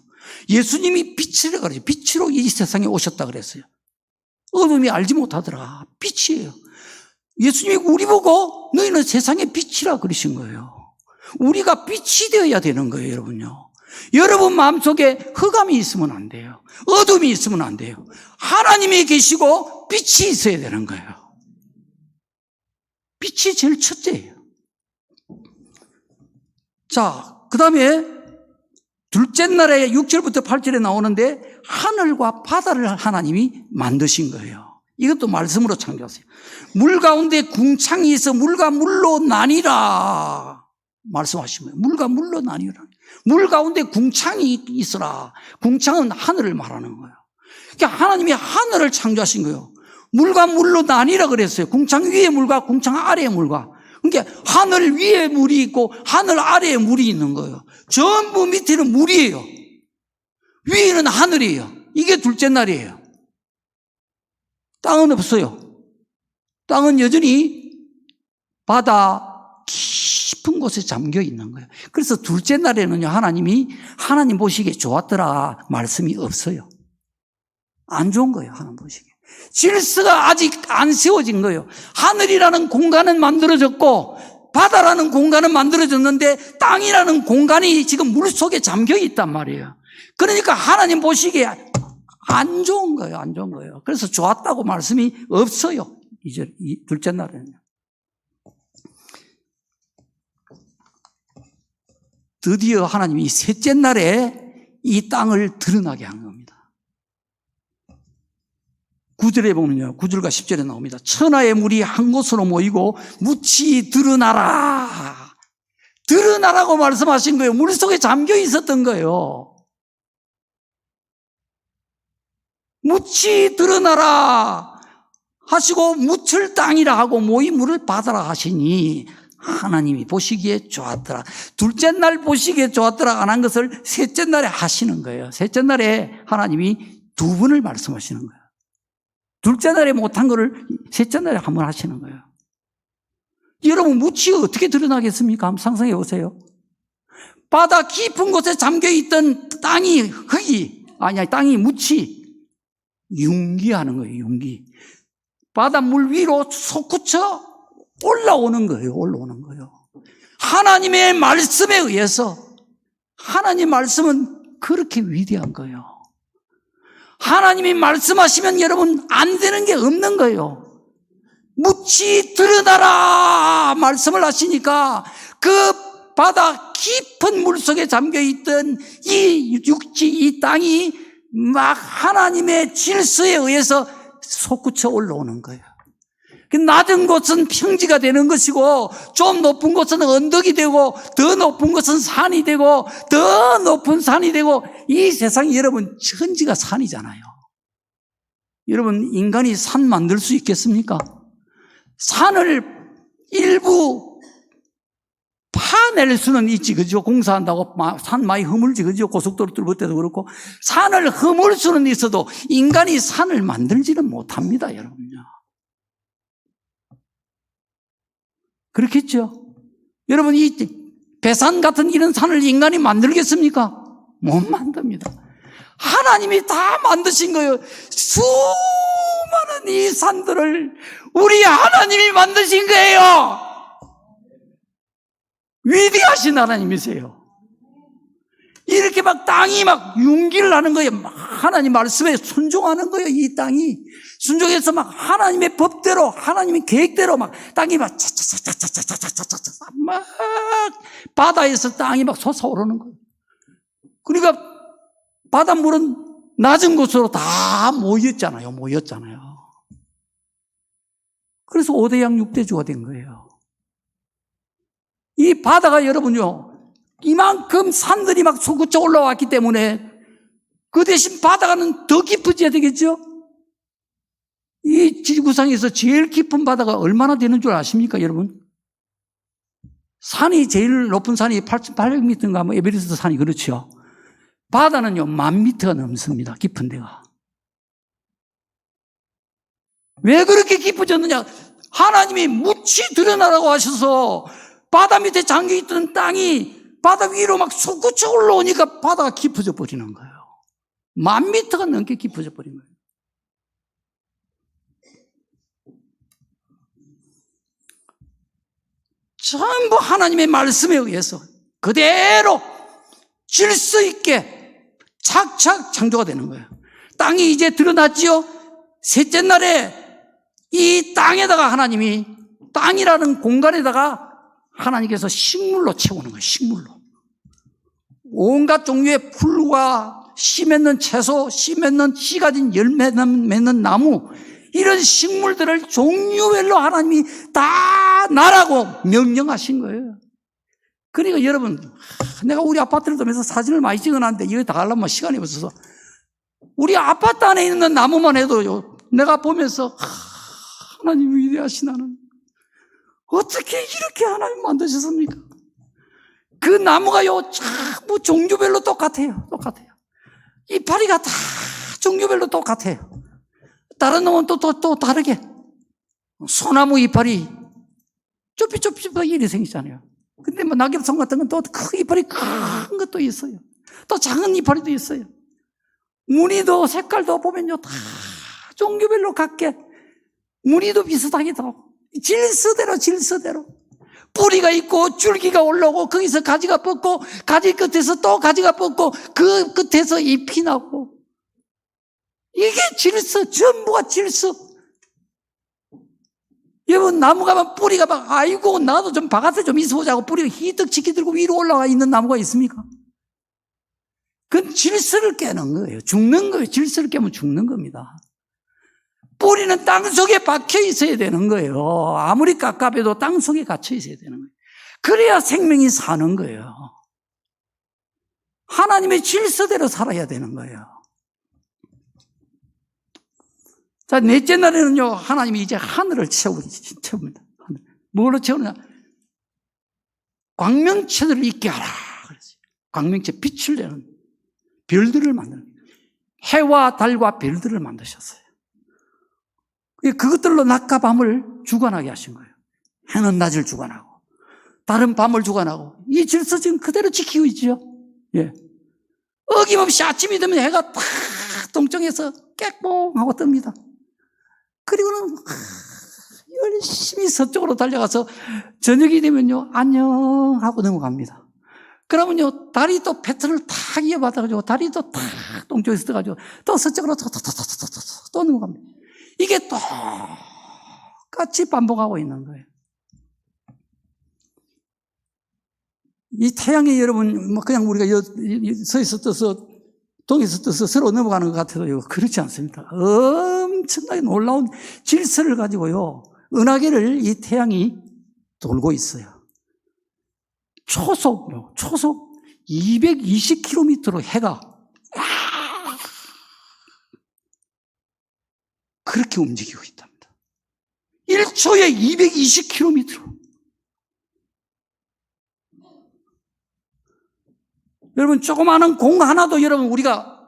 예수님이 빛이라 그러죠. 빛으로 이 세상에 오셨다 그랬어요. 어둠이 알지 못하더라. 빛이에요. 예수님이 우리 보고 너희는 세상의 빛이라 그러신 거예요. 우리가 빛이 되어야 되는 거예요, 여러분요. 여러분 마음속에 흑암이 있으면 안 돼요. 어둠이 있으면 안 돼요. 하나님이 계시고 빛이 있어야 되는 거예요. 빛이 제일 첫째예요. 자, 그 다음에 둘째 날에 6절부터 8절에 나오는데 하늘과 바다를 하나님이 만드신 거예요. 이것도 말씀으로 창조하세요. 물 가운데 궁창이 있어 물과 물로 나뉘라 말씀하신 거예요. 물과 물로 나뉘라. 물 가운데 궁창이 있어라. 궁창은 하늘을 말하는 거예요. 그러니까 하나님이 하늘을 창조하신 거예요. 물과 물로 나뉘라 그랬어요. 궁창 위에 물과 궁창 아래에 물과. 그러니까 하늘 위에 물이 있고 하늘 아래에 물이 있는 거예요. 전부 밑에는 물이에요. 위에는 하늘이에요. 이게 둘째 날이에요. 땅은 없어요. 땅은 여전히 바다 깊은 곳에 잠겨 있는 거예요. 그래서 둘째 날에는요, 하나님 보시기에 좋았더라 말씀이 없어요. 안 좋은 거예요, 하나님 보시기에. 질서가 아직 안 세워진 거예요. 하늘이라는 공간은 만들어졌고 바다라는 공간은 만들어졌는데 땅이라는 공간이 지금 물속에 잠겨 있단 말이에요. 그러니까 하나님 보시기에 안 좋은 거예요. 안 좋은 거예요. 그래서 좋았다고 말씀이 없어요. 이제 둘째 날에는. 드디어 하나님이 셋째 날에 이 땅을 드러나게 한 겁니다. 9절에 보면요, 9절과 10절에 나옵니다. 천하의 물이 한 곳으로 모이고 묻이 드러나라. 드러나라고 말씀하신 거예요. 물속에 잠겨 있었던 거예요. 묻이 드러나라 하시고 묻을 땅이라 하고 모이 물을 바다라 하시니 하나님이 보시기에 좋았더라. 둘째 날 보시기에 좋았더라 안 한 것을 셋째 날에 하시는 거예요. 셋째 날에 하나님이 두 번을 말씀하시는 거예요. 둘째 날에 못한 거를 셋째 날에 한 번 하시는 거예요. 여러분, 무치가 어떻게 드러나겠습니까? 한번 상상해 보세요. 바다 깊은 곳에 잠겨있던 땅이 땅이 무치, 융기하는 거예요, 융기. 바닷물 위로 솟구쳐 올라오는 거예요, 올라오는 거예요. 하나님의 말씀에 의해서, 하나님의 말씀은 그렇게 위대한 거예요. 하나님이 말씀하시면 여러분 안 되는 게 없는 거예요. 무치 드러나라 말씀을 하시니까 그 바다 깊은 물속에 잠겨있던 이 육지, 이 땅이 막 하나님의 질서에 의해서 솟구쳐 올라오는 거예요. 낮은 곳은 평지가 되는 것이고 좀 높은 곳은 언덕이 되고 더 높은 곳은 산이 되고 더 높은 산이 되고, 이 세상이 여러분 천지가 산이잖아요. 여러분, 인간이 산 만들 수 있겠습니까? 산을 일부 파낼 수는 있지, 그죠? 공사한다고 산 많이 허물지, 그죠? 고속도로 뚫을 때도 그렇고. 산을 허물 수는 있어도 인간이 산을 만들지는 못합니다, 여러분요. 그렇겠죠? 여러분, 이 배산 같은 이런 산을 인간이 만들겠습니까? 못 만듭니다. 하나님이 다 만드신 거예요. 수많은 이 산들을 우리 하나님이 만드신 거예요. 위대하신 하나님이세요. 이렇게 막 땅이 막 융기를 하는 거예요. 하나님 말씀에 순종하는 거예요. 이 땅이 순종해서 막 하나님의 법대로, 하나님의 계획대로 막 땅이 막 차차차차차차차차차 막 바다에서 땅이 막 솟아오르는 거예요. 그러니까 바닷물은 낮은 곳으로 다 모였잖아요. 그래서 5대양 6대주가 된 거예요. 이 바다가 여러분요, 이만큼 산들이 막 솟구쳐 올라왔기 때문에 그 대신 바다가는 더 깊어져야 되겠죠? 이 지구상에서 제일 깊은 바다가 얼마나 되는 줄 아십니까, 여러분? 산이 제일 높은 산이 8,800m인가, 뭐 에베레스트 산이 그렇죠. 바다는요, 10,000m가 넘습니다, 깊은 데가. 왜 그렇게 깊어졌느냐? 하나님이 무치 드러나라고 하셔서 바다 밑에 잠겨있던 땅이 바다 위로 막 솟구쳐 올라오니까 바다가 깊어져 버리는 거예요. 10,000m가 넘게 깊어져 버린 거예요. 전부 하나님의 말씀에 의해서 그대로 질서 있게 착착 창조가 되는 거예요. 땅이 이제 드러났지요? 셋째 날에 이 땅에다가 하나님이, 땅이라는 공간에다가 하나님께서 식물로 채우는 거예요. 식물로. 온갖 종류의 풀과 씨 맺는 채소, 씨 맺는 씨 가진 열매 맺는 나무, 이런 식물들을 종류별로 하나님이 다 나라고 명령하신 거예요. 그러니까 여러분, 내가 우리 아파트를 보면서 사진을 많이 찍어놨는데 이거 다 하려면 시간이 없어서, 우리 아파트 안에 있는 나무만 해도요, 내가 보면서 하나님 위대하신 하나님, 어떻게 이렇게 하나님 만드셨습니까? 그 나무가요, 전부 종류별로 똑같아요. 이파리가 다 종류별로 똑같아요. 다른 놈은 또 다르게. 소나무 이파리 좁히좁히 이리 생기잖아요. 근데 뭐 낙엽송 같은 건 또 큰 이파리, 큰 것도 있어요. 또 작은 이파리도 있어요. 무늬도 색깔도 보면요, 다 종류별로 같게, 무늬도 비슷하게 다 질서대로 뿌리가 있고 줄기가 올라오고 거기서 가지가 뻗고 가지 끝에서 또 가지가 뻗고 그 끝에서 잎이 나고, 이게 질서, 전부가 질서. 여러분, 나무가 막 뿌리가 막, 아이고 나도 좀 바깥에 좀 있어보자고 뿌리가 희덕 치키들고 위로 올라가 있는 나무가 있습니까? 그건 질서를 깨는 거예요. 죽는 거예요. 질서를 깨면 죽는 겁니다. 뿌리는 땅속에 박혀 있어야 되는 거예요. 아무리 깝깝해도 땅속에 갇혀 있어야 되는 거예요. 그래야 생명이 사는 거예요. 하나님의 질서대로 살아야 되는 거예요. 자, 넷째 날에는요, 하나님이 이제 하늘을 채웁니다. 뭘로 채우느냐? 광명체들을 있게 하라. 그랬어요. 광명체, 빛을 내는 별들을 만드는 거예요. 해와 달과 별들을 만드셨어요. 그것들로 낮과 밤을 주관하게 하신 거예요. 해는 낮을 주관하고 달은 밤을 주관하고 이 질서 지금 그대로 지키고 있죠. 예. 어김없이 아침이 되면 해가 탁 동쪽에서 깨뽕하고 뜹니다. 그리고는 열심히 서쪽으로 달려가서 저녁이 되면요 안녕 하고 넘어갑니다. 그러면요 달이 또 패턴을 탁 이어받아가지고 달이 또 탁 동쪽에서 떠가지고 또 서쪽으로 또 넘어갑니다. 이게 똑같이 반복하고 있는 거예요. 이 태양이 여러분 뭐 그냥 우리가 서에서 떠서 동에서 떠서 서로 넘어가는 것 같아도 그렇지 않습니다. 엄청나게 놀라운 질서를 가지고요 은하계를 이 태양이 돌고 있어요. 초속 220km로 해가 그렇게 움직이고 있답니다. 1초에 220km. 여러분 조그마한 공 하나도 여러분 우리가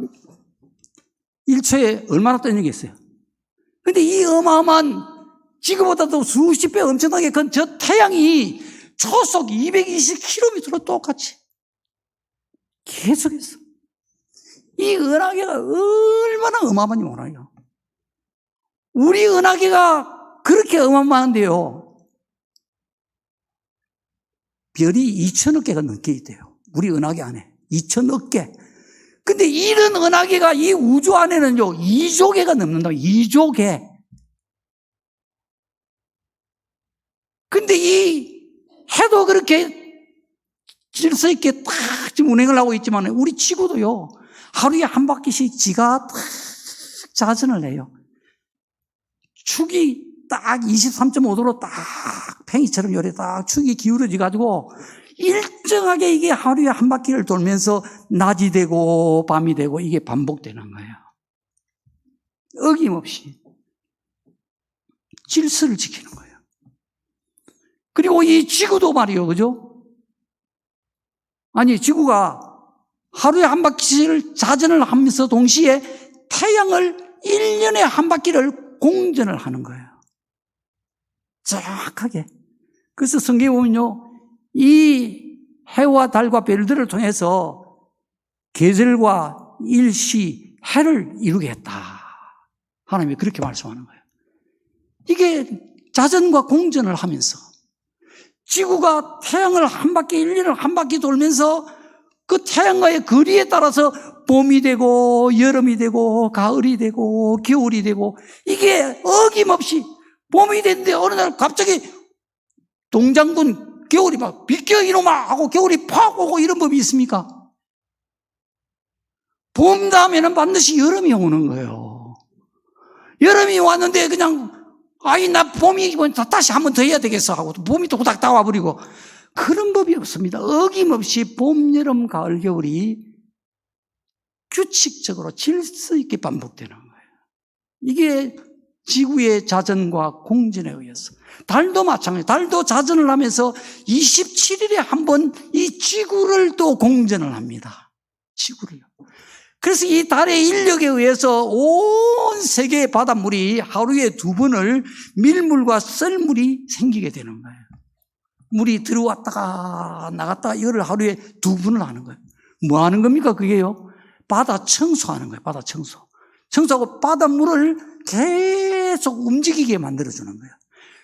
1초에 얼마나 떠내겠어요. 그런데 이 어마어마한 지구보다도 수십 배 엄청나게 큰 저 태양이 초속 220km로 똑같이 계속해서 이 은하계가 얼마나 어마어마한지 몰라요. 우리 은하계가 그렇게 어마어마한데요. 별이 2천억 개가 넘게 있대요. 우리 은하계 안에 2천억 개. 근데 이런 은하계가 이 우주 안에는요 2조 개가 넘는다. 2조 개. 근데 이 해도 그렇게 질서 있게 딱 지금 운행을 하고 있지만 우리 지구도요 하루에 한 바퀴씩 지가 딱 자전을 해요. 축이 딱 23.5도로 딱 팽이처럼 요래 딱 축이 기울어져 가지고 일정하게 이게 하루에 한 바퀴를 돌면서 낮이 되고 밤이 되고 이게 반복되는 거예요. 어김없이 질서를 지키는 거예요. 그리고 이 지구도 말이요, 그죠? 아니, 지구가 하루에 한 바퀴를 자전을 하면서 동시에 태양을 1년에 한 바퀴를 공전을 하는 거예요. 정확하게. 그래서 성경에 보면요, 이 해와 달과 별들을 통해서 계절과 일시, 해를 이루게 했다. 하나님이 그렇게 말씀하는 거예요. 이게 자전과 공전을 하면서 지구가 태양을 한 바퀴, 1년을 한 바퀴 돌면서 그 태양과의 거리에 따라서 봄이 되고 여름이 되고 가을이 되고 겨울이 되고 이게 어김없이 봄이 됐는데 어느 날 갑자기 동장군 겨울이 막 비껴 이놈아 하고 겨울이 팍 오고 이런 법이 있습니까? 봄 다음에는 반드시 여름이 오는 거예요. 여름이 왔는데 그냥 아이 나 봄이 다시 한 번 더 해야 되겠어 하고 봄이 또 후딱 다 와버리고 그런 법이 없습니다. 어김없이 봄, 여름, 가을, 겨울이 규칙적으로 질서 있게 반복되는 거예요. 이게 지구의 자전과 공전에 의해서. 달도 마찬가지예요. 달도 자전을 하면서 27일에 한 번 이 지구를 또 공전을 합니다. 지구를요. 그래서 이 달의 인력에 의해서 온 세계의 바닷물이 하루에 2번을 밀물과 썰물이 생기게 되는 거예요. 물이 들어왔다가 나갔다가 이거를 하루에 2번을 하는 거예요. 뭐 하는 겁니까 그게요? 바다 청소하는 거예요. 바다 청소. 청소하고 바닷물을 계속 움직이게 만들어주는 거예요.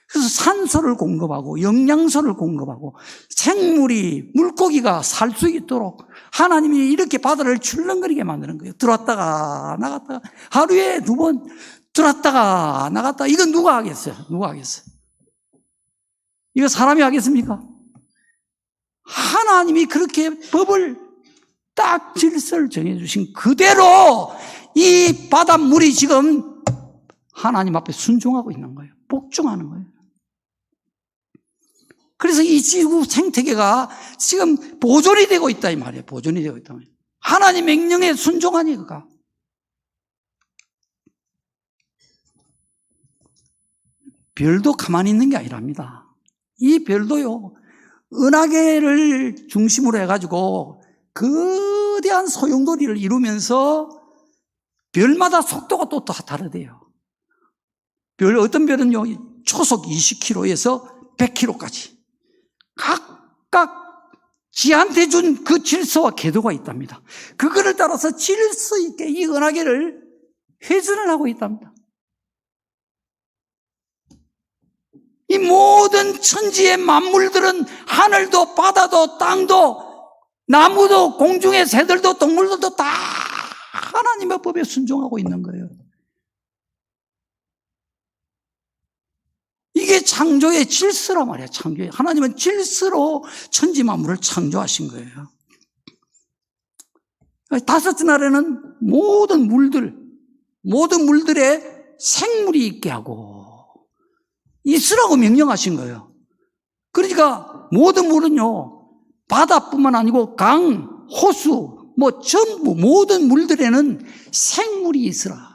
그래서 산소를 공급하고 영양소를 공급하고 생물이 물고기가 살 수 있도록 하나님이 이렇게 바다를 출렁거리게 만드는 거예요. 들어왔다가 나갔다가 하루에 2번 들어왔다가 나갔다가 이건 누가 하겠어요? 누가 하겠어요? 이거 사람이 하겠습니까? 하나님이 그렇게 법을 딱 질서를 정해주신 그대로 이 바닷물이 지금 하나님 앞에 순종하고 있는 거예요. 복종하는 거예요. 그래서 이 지구 생태계가 지금 보존이 되고 있다 이 말이에요. 보존이 되고 있다. 하나님 명령에 순종하니 그가. 별도 가만히 있는 게 아니랍니다. 이 별도요, 은하계를 중심으로 해가지고 거대한 소용돌이를 이루면서 별마다 속도가 또 다르대요. 어떤 별은요, 초속 20km에서 100km까지. 각각 지한테 준 그 질서와 궤도가 있답니다. 그거를 따라서 질서 있게 이 은하계를 회전을 하고 있답니다. 이 모든 천지의 만물들은 하늘도 바다도 땅도 나무도 공중의 새들도 동물들도 다 하나님의 법에 순종하고 있는 거예요. 이게 창조의 질서란 말이에요. 창조의. 하나님은 질서로 천지 만물을 창조하신 거예요. 다섯째 날에는 모든 물들에 생물이 있게 하고 있으라고 명령하신 거예요. 그러니까 모든 물은요, 바다뿐만 아니고 강, 호수, 전부 모든 물들에는 생물이 있으라.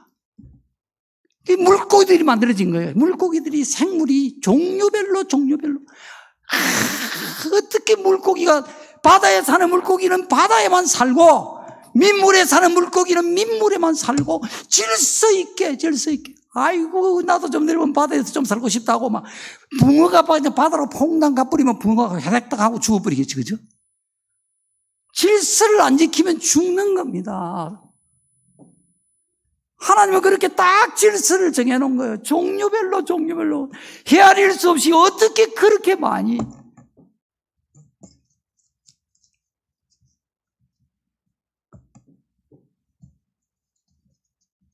이 물고기들이 만들어진 거예요. 물고기들이 생물이 종류별로. 어떻게 물고기가, 바다에 사는 물고기는 바다에만 살고, 민물에 사는 물고기는 민물에만 살고, 질서 있게. 아이고, 나도 좀 내려오면 바다에서 좀 살고 싶다고 막, 붕어가 바다로 퐁당 가버리면 붕어가 해닥닥 하고 죽어버리겠지, 그죠? 질서를 안 지키면 죽는 겁니다. 하나님은 그렇게 딱 질서를 정해놓은 거예요. 종류별로. 헤아릴 수 없이 어떻게 그렇게 많이.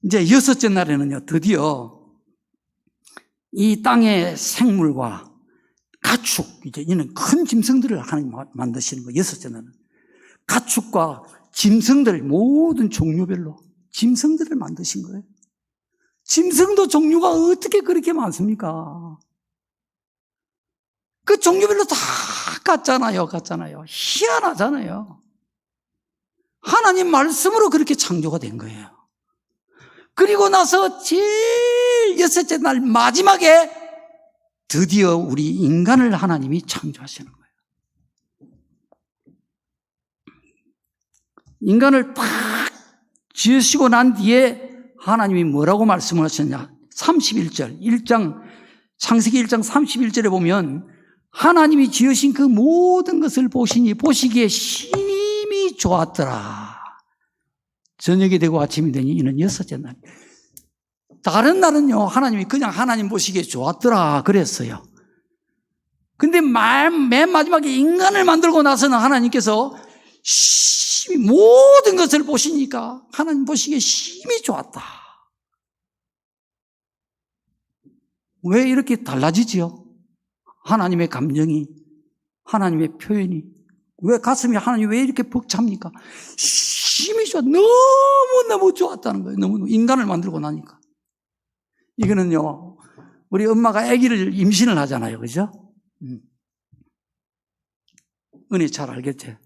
이제 여섯째 날에는요, 드디어 이 땅의 생물과 가축, 이제 이는 큰 짐승들을 하나님 만드시는 거예요. 여섯째 날은. 가축과 짐승들, 모든 종류별로 짐승들을 만드신 거예요. 짐승도 종류가 어떻게 그렇게 많습니까? 그 종류별로 다 같잖아요. 희한하잖아요. 하나님 말씀으로 그렇게 창조가 된 거예요. 그리고 나서 제일 여섯째 날 마지막에 드디어 우리 인간을 하나님이 창조하시는 거예요. 인간을 딱 지으시고 난 뒤에 하나님이 뭐라고 말씀을 하셨냐? 31절, 창세기 1장 31절에 보면 하나님이 지으신 그 모든 것을 보시기에 심히 좋았더라. 저녁이 되고 아침이 되니 이는 여섯째 날. 다른 날은요, 하나님이 그냥 하나님 보시기에 좋았더라 그랬어요. 근데 맨 마지막에 인간을 만들고 나서는 하나님께서 모든 것을 보시니까 하나님 보시기에 심히 좋았다. 왜 이렇게 달라지지요? 하나님의 감정이, 하나님의 표현이. 왜 가슴이 하나님 왜 이렇게 벅찹니까? 심히 좋아. 너무너무 좋았다는 거예요. 너무 인간을 만들고 나니까. 이거는요, 우리 엄마가 아기를 임신을 하잖아요. 그죠? 은혜 잘 알겠지?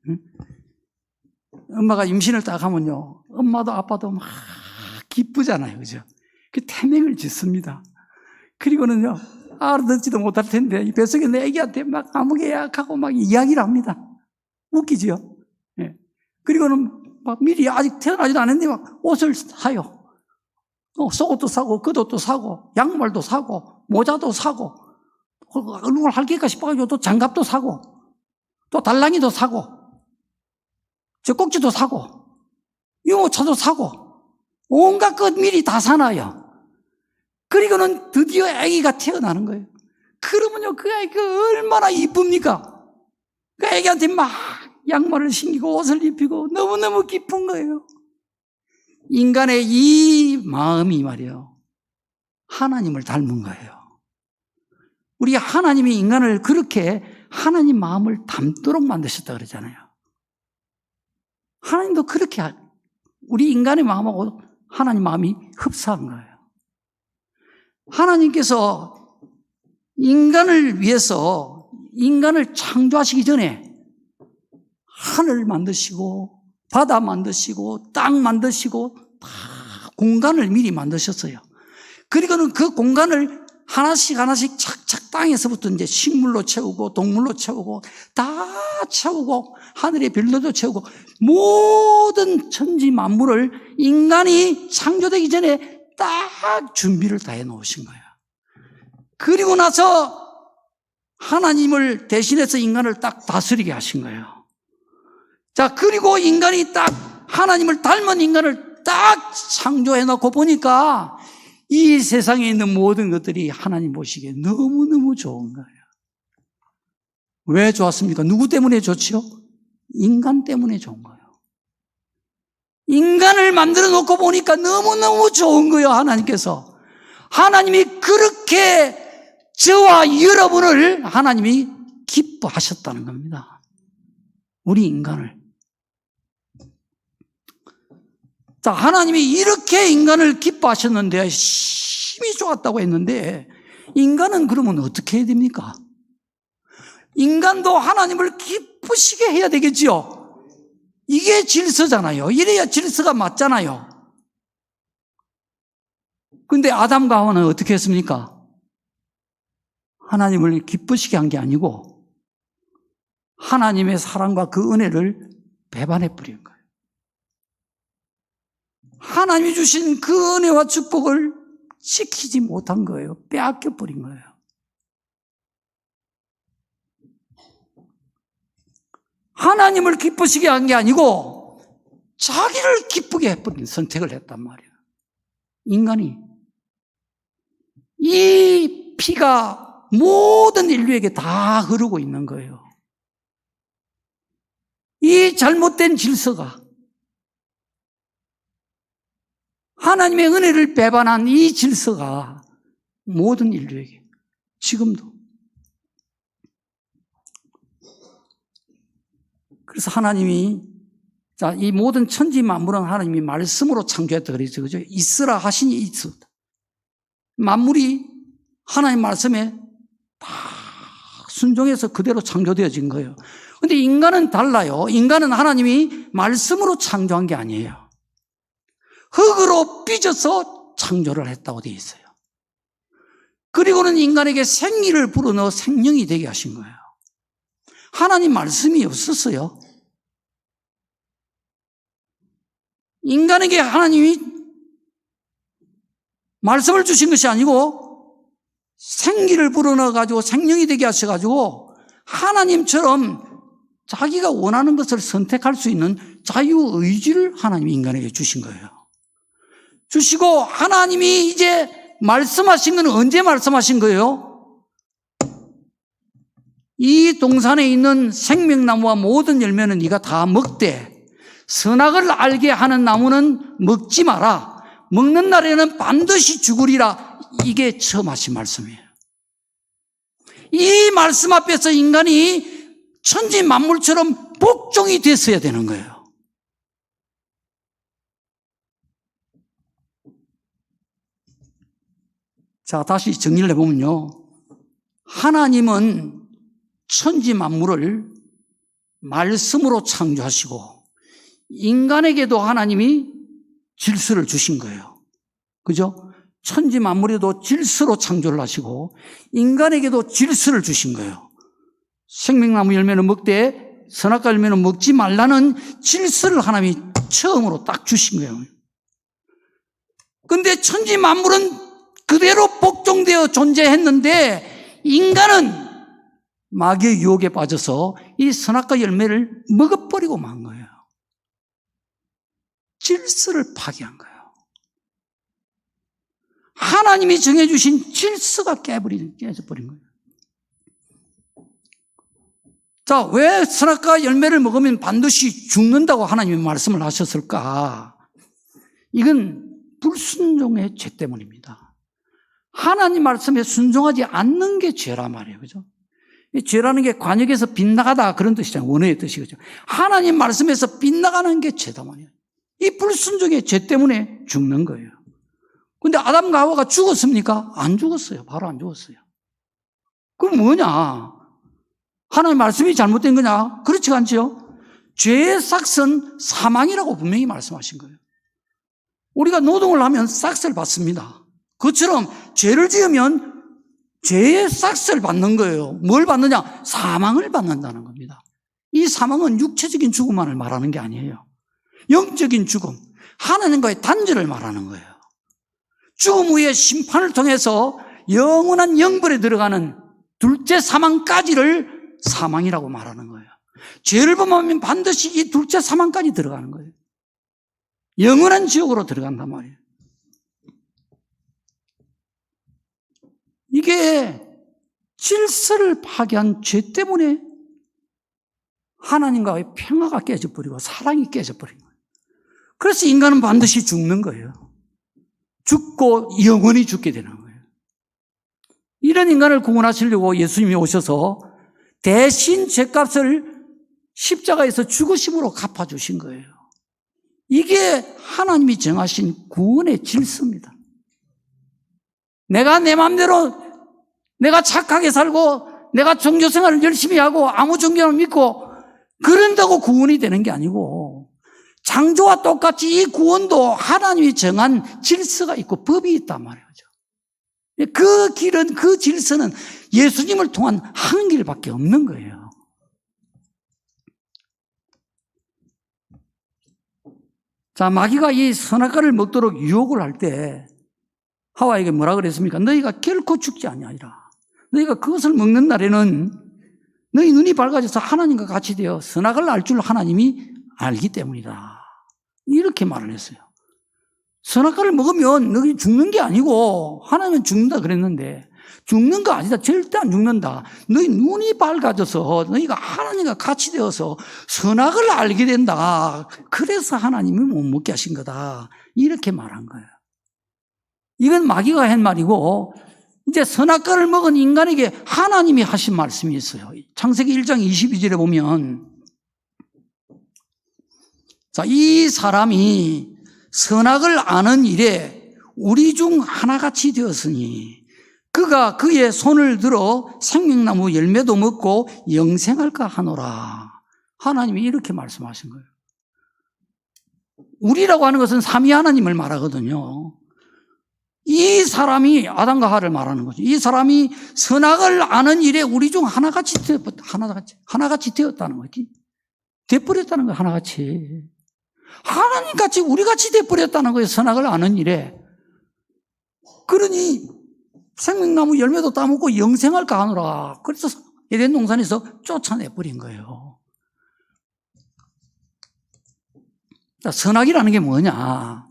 응? 엄마가 임신을 딱 하면요, 엄마도 아빠도 막 기쁘잖아요. 그죠? 그 태명을 짓습니다. 그리고는요, 알아듣지도 못할 텐데, 이 뱃속에 내 애기한테 막 아무 예약하고 막 이야기를 합니다. 웃기지요? 예. 그리고는 막 미리 아직 태어나지도 않았는데 막 옷을 사요. 속옷도 사고, 겉옷도 사고, 양말도 사고, 모자도 사고, 얼굴 할게까 싶어가지고 또 장갑도 사고, 또 달랑이도 사고, 저 꼭지도 사고, 유모차도 사고, 온갖 것 미리 다 사놔요. 그리고는 드디어 아기가 태어나는 거예요. 그러면요, 그 아기가 얼마나 이쁩니까? 그 아기한테 막 양말을 신기고 옷을 입히고 너무너무 기쁜 거예요. 인간의 이 마음이 말이에요, 하나님을 닮은 거예요. 우리 하나님이 인간을 그렇게 하나님 마음을 닮도록 만드셨다 그러잖아요. 하나님도 그렇게 우리 인간의 마음하고 하나님 마음이 흡사한 거예요. 하나님께서 인간을 위해서 인간을 창조하시기 전에 하늘 만드시고 바다 만드시고 땅 만드시고 다 공간을 미리 만드셨어요. 그리고는 그 공간을 하나씩 하나씩 착착 땅에서부터 이제 식물로 채우고 동물로 채우고 다 채우고 하늘의 별들도 채우고 모든 천지 만물을 인간이 창조되기 전에 딱 준비를 다 해놓으신 거예요. 그리고 나서 하나님을 대신해서 인간을 딱 다스리게 하신 거예요. 자, 그리고 인간이 딱 하나님을 닮은 인간을 딱 창조해놓고 보니까 이 세상에 있는 모든 것들이 하나님 보시기에 너무너무 좋은 거예요. 왜 좋았습니까? 누구 때문에 좋지요? 인간 때문에 좋은 거예요. 인간을 만들어 놓고 보니까 너무너무 좋은 거예요, 하나님께서. 하나님이 그렇게 저와 여러분을 하나님이 기뻐하셨다는 겁니다. 우리 인간을. 자, 하나님이 이렇게 인간을 기뻐하셨는데 심히 좋았다고 했는데 인간은 그러면 어떻게 해야 됩니까? 인간도 하나님을 기쁘시게 해야 되겠지요. 이게 질서잖아요. 이래야 질서가 맞잖아요. 근데 아담과 하와는 어떻게 했습니까? 하나님을 기쁘시게 한 게 아니고 하나님의 사랑과 그 은혜를 배반해 버린 거예요. 하나님이 주신 그 은혜와 축복을 지키지 못한 거예요. 빼앗겨 버린 거예요. 하나님을 기쁘시게 한 게 아니고 자기를 기쁘게 해버린 선택을 했단 말이에요. 인간이. 이 피가 모든 인류에게 다 흐르고 있는 거예요. 이 잘못된 질서가 하나님의 은혜를 배반한 이 질서가 모든 인류에게 지금도. 그래서 하나님이 자, 이 모든 천지 만물은 하나님이 말씀으로 창조했다 그랬죠. 그죠? 있으라 하시니 있었다. 만물이 하나님 말씀에 다 순종해서 그대로 창조되어진 거예요. 근데 인간은 달라요. 인간은 하나님이 말씀으로 창조한 게 아니에요. 흙으로 빚어서 창조를 했다고 되어 있어요. 그리고는 인간에게 생기를 불어넣어 생명이 되게 하신 거예요. 하나님 말씀이 없었어요. 인간에게 하나님이 말씀을 주신 것이 아니고 생기를 불어넣어가지고 생명이 되게 하셔가지고 하나님처럼 자기가 원하는 것을 선택할 수 있는 자유의지를 하나님이 인간에게 주신 거예요. 주시고 하나님이 이제 말씀하신 건 언제 말씀하신 거예요? 이 동산에 있는 생명나무와 모든 열매는 네가 다 먹되 선악을 알게 하는 나무는 먹지 마라. 먹는 날에는 반드시 죽으리라. 이게 처음 하신 말씀이에요. 이 말씀 앞에서 인간이 천지 만물처럼 복종이 됐어야 되는 거예요. 자, 다시 정리를 해보면요. 하나님은 천지 만물을 말씀으로 창조하시고 인간에게도 하나님이 질서를 주신 거예요. 그죠? 천지 만물에도 질서로 창조를 하시고 인간에게도 질서를 주신 거예요. 생명나무 열매는 먹되 선악과 열매는 먹지 말라는 질서를 하나님이 처음으로 딱 주신 거예요. 그런데 천지 만물은 그대로 복종되어 존재했는데 인간은 마귀의 유혹에 빠져서 이 선악과 열매를 먹어버리고 만 거예요. 질서를 파괴한 거예요. 하나님이 정해주신 질서가 깨져버린 거예요. 자, 왜 선악과 열매를 먹으면 반드시 죽는다고 하나님이 말씀을 하셨을까? 이건 불순종의 죄 때문입니다. 하나님 말씀에 순종하지 않는 게 죄란 말이에요. 그죠? 죄라는 게 관역에서 빗나가다 그런 뜻이잖아요. 원어의 뜻이. 그죠? 하나님 말씀에서 빗나가는 게 죄다 말이에요. 이 불순종의 죄 때문에 죽는 거예요. 근데 아담과 하와가 죽었습니까? 안 죽었어요. 바로 안 죽었어요. 그럼 뭐냐? 하나님 말씀이 잘못된 거냐? 그렇지 않지요? 죄의 삭은 사망이라고 분명히 말씀하신 거예요. 우리가 노동을 하면 삭을 받습니다. 그처럼 죄를 지으면 죄의 삭스를 받는 거예요. 뭘 받느냐? 사망을 받는다는 겁니다. 이 사망은 육체적인 죽음만을 말하는 게 아니에요. 영적인 죽음, 하나님과의 단절을 말하는 거예요. 죽음 후에 심판을 통해서 영원한 영벌에 들어가는 둘째 사망까지를 사망이라고 말하는 거예요. 죄를 범하면 반드시 이 둘째 사망까지 들어가는 거예요. 영원한 지옥으로 들어간단 말이에요. 이게 질서를 파괴한 죄 때문에 하나님과의 평화가 깨져버리고 사랑이 깨져버린 거예요. 그래서 인간은 반드시 죽는 거예요. 죽고 영원히 죽게 되는 거예요. 이런 인간을 구원하시려고 예수님이 오셔서 대신 죄값을 십자가에서 죽으심으로 갚아주신 거예요. 이게 하나님이 정하신 구원의 질서입니다. 내가 내 마음대로 내가 착하게 살고 내가 종교생활을 열심히 하고 아무 종교를 믿고 그런다고 구원이 되는 게 아니고 창조와 똑같이 이 구원도 하나님이 정한 질서가 있고 법이 있단 말이죠. 그 길은, 그 질서는 예수님을 통한 한 길밖에 없는 거예요. 자, 마귀가 이 선악과를 먹도록 유혹을 할 때 하와에게 뭐라 그랬습니까? 너희가 결코 죽지 아니하리라. 너희가 그것을 먹는 날에는 너희 눈이 밝아져서 하나님과 같이 되어 선악을 알 줄 하나님이 알기 때문이다. 이렇게 말을 했어요. 선악과를 먹으면 너희 죽는 게 아니고 하나님은 죽는다 그랬는데 죽는 거 아니다. 절대 안 죽는다. 너희 눈이 밝아져서 너희가 하나님과 같이 되어서 선악을 알게 된다. 그래서 하나님이 못 먹게 하신 거다. 이렇게 말한 거예요. 이건 마귀가 한 말이고 이제 선악과를 먹은 인간에게 하나님이 하신 말씀이 있어요. 창세기 1장 22절에 보면 자, 이 사람이 선악을 아는 일에 우리 중 하나같이 되었으니 그가 그의 손을 들어 생명나무 열매도 먹고 영생할까 하노라. 하나님이 이렇게 말씀하신 거예요. 우리라고 하는 것은 삼위 하나님을 말하거든요. 이 사람이 아담과 하와를 말하는 거죠. 이 사람이 선악을 아는 일에 우리 중 하나같이 되었다는 거지. 돼버렸다는 거예요. 하나같이. 하나님같이 우리같이 돼버렸다는 거예요. 선악을 아는 일에. 그러니 생명나무 열매도 따먹고 영생할까 하노라. 그래서 에덴 동산에서 쫓아내버린 거예요. 선악이라는 게 뭐냐?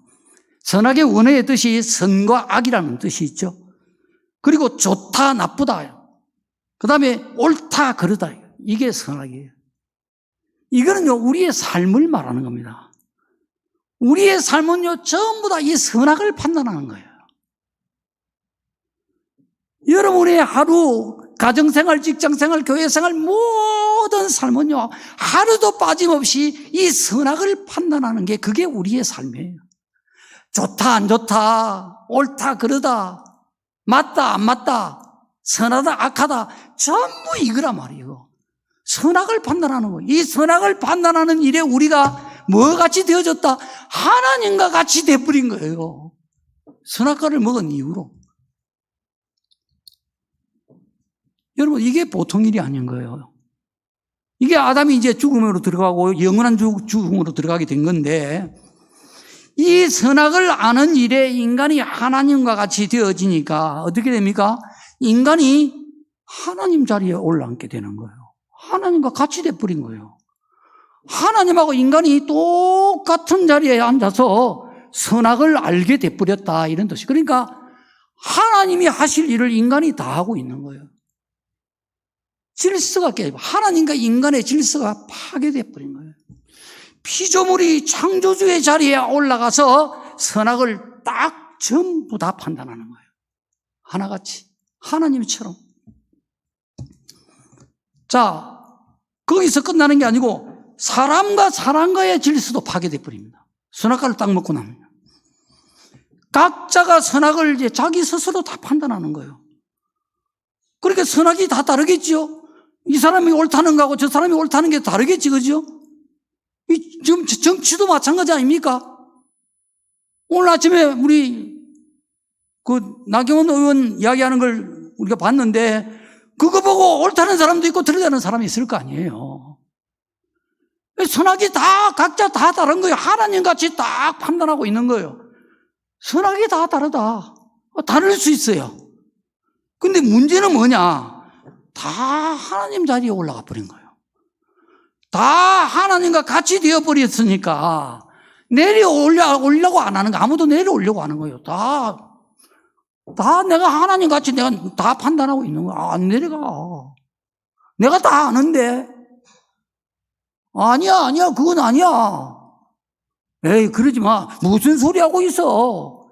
선악의 원어의 뜻이 선과 악이라는 뜻이 있죠. 그리고 좋다, 나쁘다. 그 다음에 옳다, 그르다. 이게 선악이에요. 이거는요, 우리의 삶을 말하는 겁니다. 우리의 삶은요, 전부 다 이 선악을 판단하는 거예요. 여러분의 하루, 가정생활, 직장생활, 교회생활 모든 삶은요, 하루도 빠짐없이 이 선악을 판단하는 게 그게 우리의 삶이에요. 좋다, 안 좋다, 옳다, 그르다, 맞다, 안 맞다, 선하다, 악하다, 전부 이거란 말이에요. 선악을 판단하는 거예요. 이 선악을 판단하는 일에 우리가 뭐 같이 되어졌다? 하나님과 같이 돼버린 거예요. 선악과를 먹은 이유로. 여러분, 이게 보통 일이 아닌 거예요. 이게 아담이 이제 죽음으로 들어가고 영원한 죽음으로 들어가게 된 건데, 이 선악을 아는 일에 인간이 하나님과 같이 되어지니까 어떻게 됩니까? 인간이 하나님 자리에 올라앉게 되는 거예요. 하나님과 같이 돼버린 거예요. 하나님하고 인간이 똑같은 자리에 앉아서 선악을 알게 돼버렸다, 이런 뜻이. 그러니까 하나님이 하실 일을 인간이 다 하고 있는 거예요. 질서가 깨지고 하나님과 인간의 질서가 파괴돼 버린 거예요. 피조물이 창조주의 자리에 올라가서 선악을 딱 전부 다 판단하는 거예요. 하나같이 하나님처럼. 자, 거기서 끝나는 게 아니고 사람과 사람과의 질서도 파괴돼 버립니다. 선악과를 딱 먹고 나면 각자가 선악을 이제 자기 스스로 다 판단하는 거예요. 그러니까 선악이 다 다르겠죠. 이 사람이 옳다는 거하고 저 사람이 옳다는 게 다르겠지, 그죠? 지금 정치도 마찬가지 아닙니까? 오늘 아침에 우리 나경원 의원 이야기하는 걸 우리가 봤는데 그거 보고 옳다는 사람도 있고 틀리다는 사람이 있을 거 아니에요. 선악이 다 각자 다 다른 거예요. 하나님같이 딱 판단하고 있는 거예요. 선악이 다 다르다. 다를 수 있어요. 근데 문제는 뭐냐? 다 하나님 자리에 올라가 버린 거예요. 다 하나님과 같이 되어버렸으니까 내려오려고 안 하는 거, 아무도 내려오려고 하는 거예요. 다 내가 하나님 같이 내가 다 판단하고 있는 거야. 안 내려가. 내가 다 아는데. 아니야. 그건 아니야. 에이, 그러지 마. 무슨 소리 하고 있어.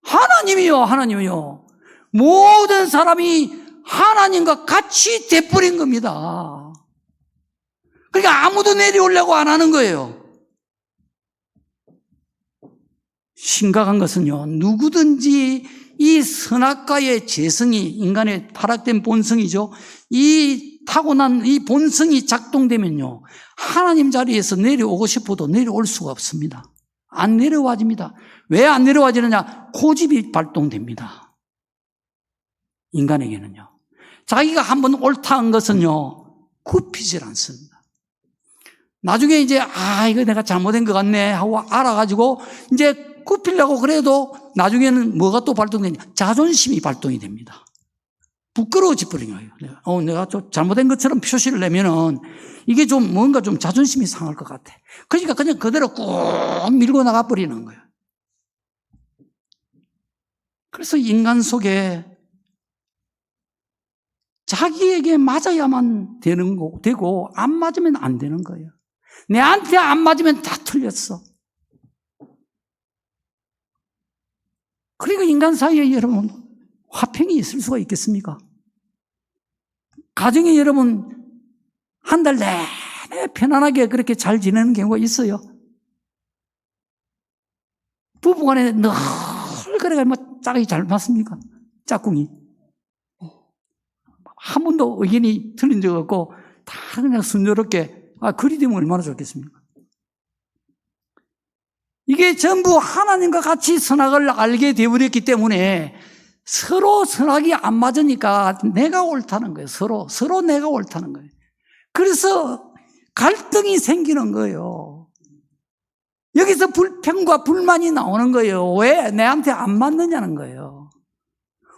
하나님이요. 모든 사람이 하나님과 같이 돼버린 겁니다. 그러니까 아무도 내려오려고 안 하는 거예요. 심각한 것은요, 누구든지 이 선악과의 재성이, 인간의 타락된 본성이죠. 이 타고난 이 본성이 작동되면요, 하나님 자리에서 내려오고 싶어도 내려올 수가 없습니다. 안 내려와집니다. 왜 안 내려와지느냐? 고집이 발동됩니다. 인간에게는요. 자기가 한번 옳다한 것은요, 굽히질 않습니다. 나중에 이제, 이거 내가 잘못된 것 같네 하고 알아가지고, 이제 굽히려고 그래도 나중에는 뭐가 또 발동되냐? 자존심이 발동이 됩니다. 부끄러워져 버린 거예요. 내가 좀 잘못된 것처럼 표시를 내면은 이게 좀 뭔가 좀 자존심이 상할 것 같아. 그러니까 그냥 그대로 꾹 밀고 나가 버리는 거예요. 그래서 인간 속에 자기에게 맞아야만 되고 안 맞으면 안 되는 거예요. 내한테 안 맞으면 다 틀렸어. 그러니까 인간 사이에 여러분 화평이 있을 수가 있겠습니까? 가정에 여러분 한 달 내내 편안하게 그렇게 잘 지내는 경우가 있어요. 부부간에 늘 그래가 짝이 잘 맞습니까? 짝꿍이 한 번도 의견이 틀린 적 없고 다 그냥 순조롭게 그리 되면 얼마나 좋겠습니까? 이게 전부 하나님과 같이 선악을 알게 되어버렸기 때문에 서로 선악이 안 맞으니까 내가 옳다는 거예요. 서로 내가 옳다는 거예요. 그래서 갈등이 생기는 거예요. 여기서 불평과 불만이 나오는 거예요. 왜 내한테 안 맞느냐는 거예요.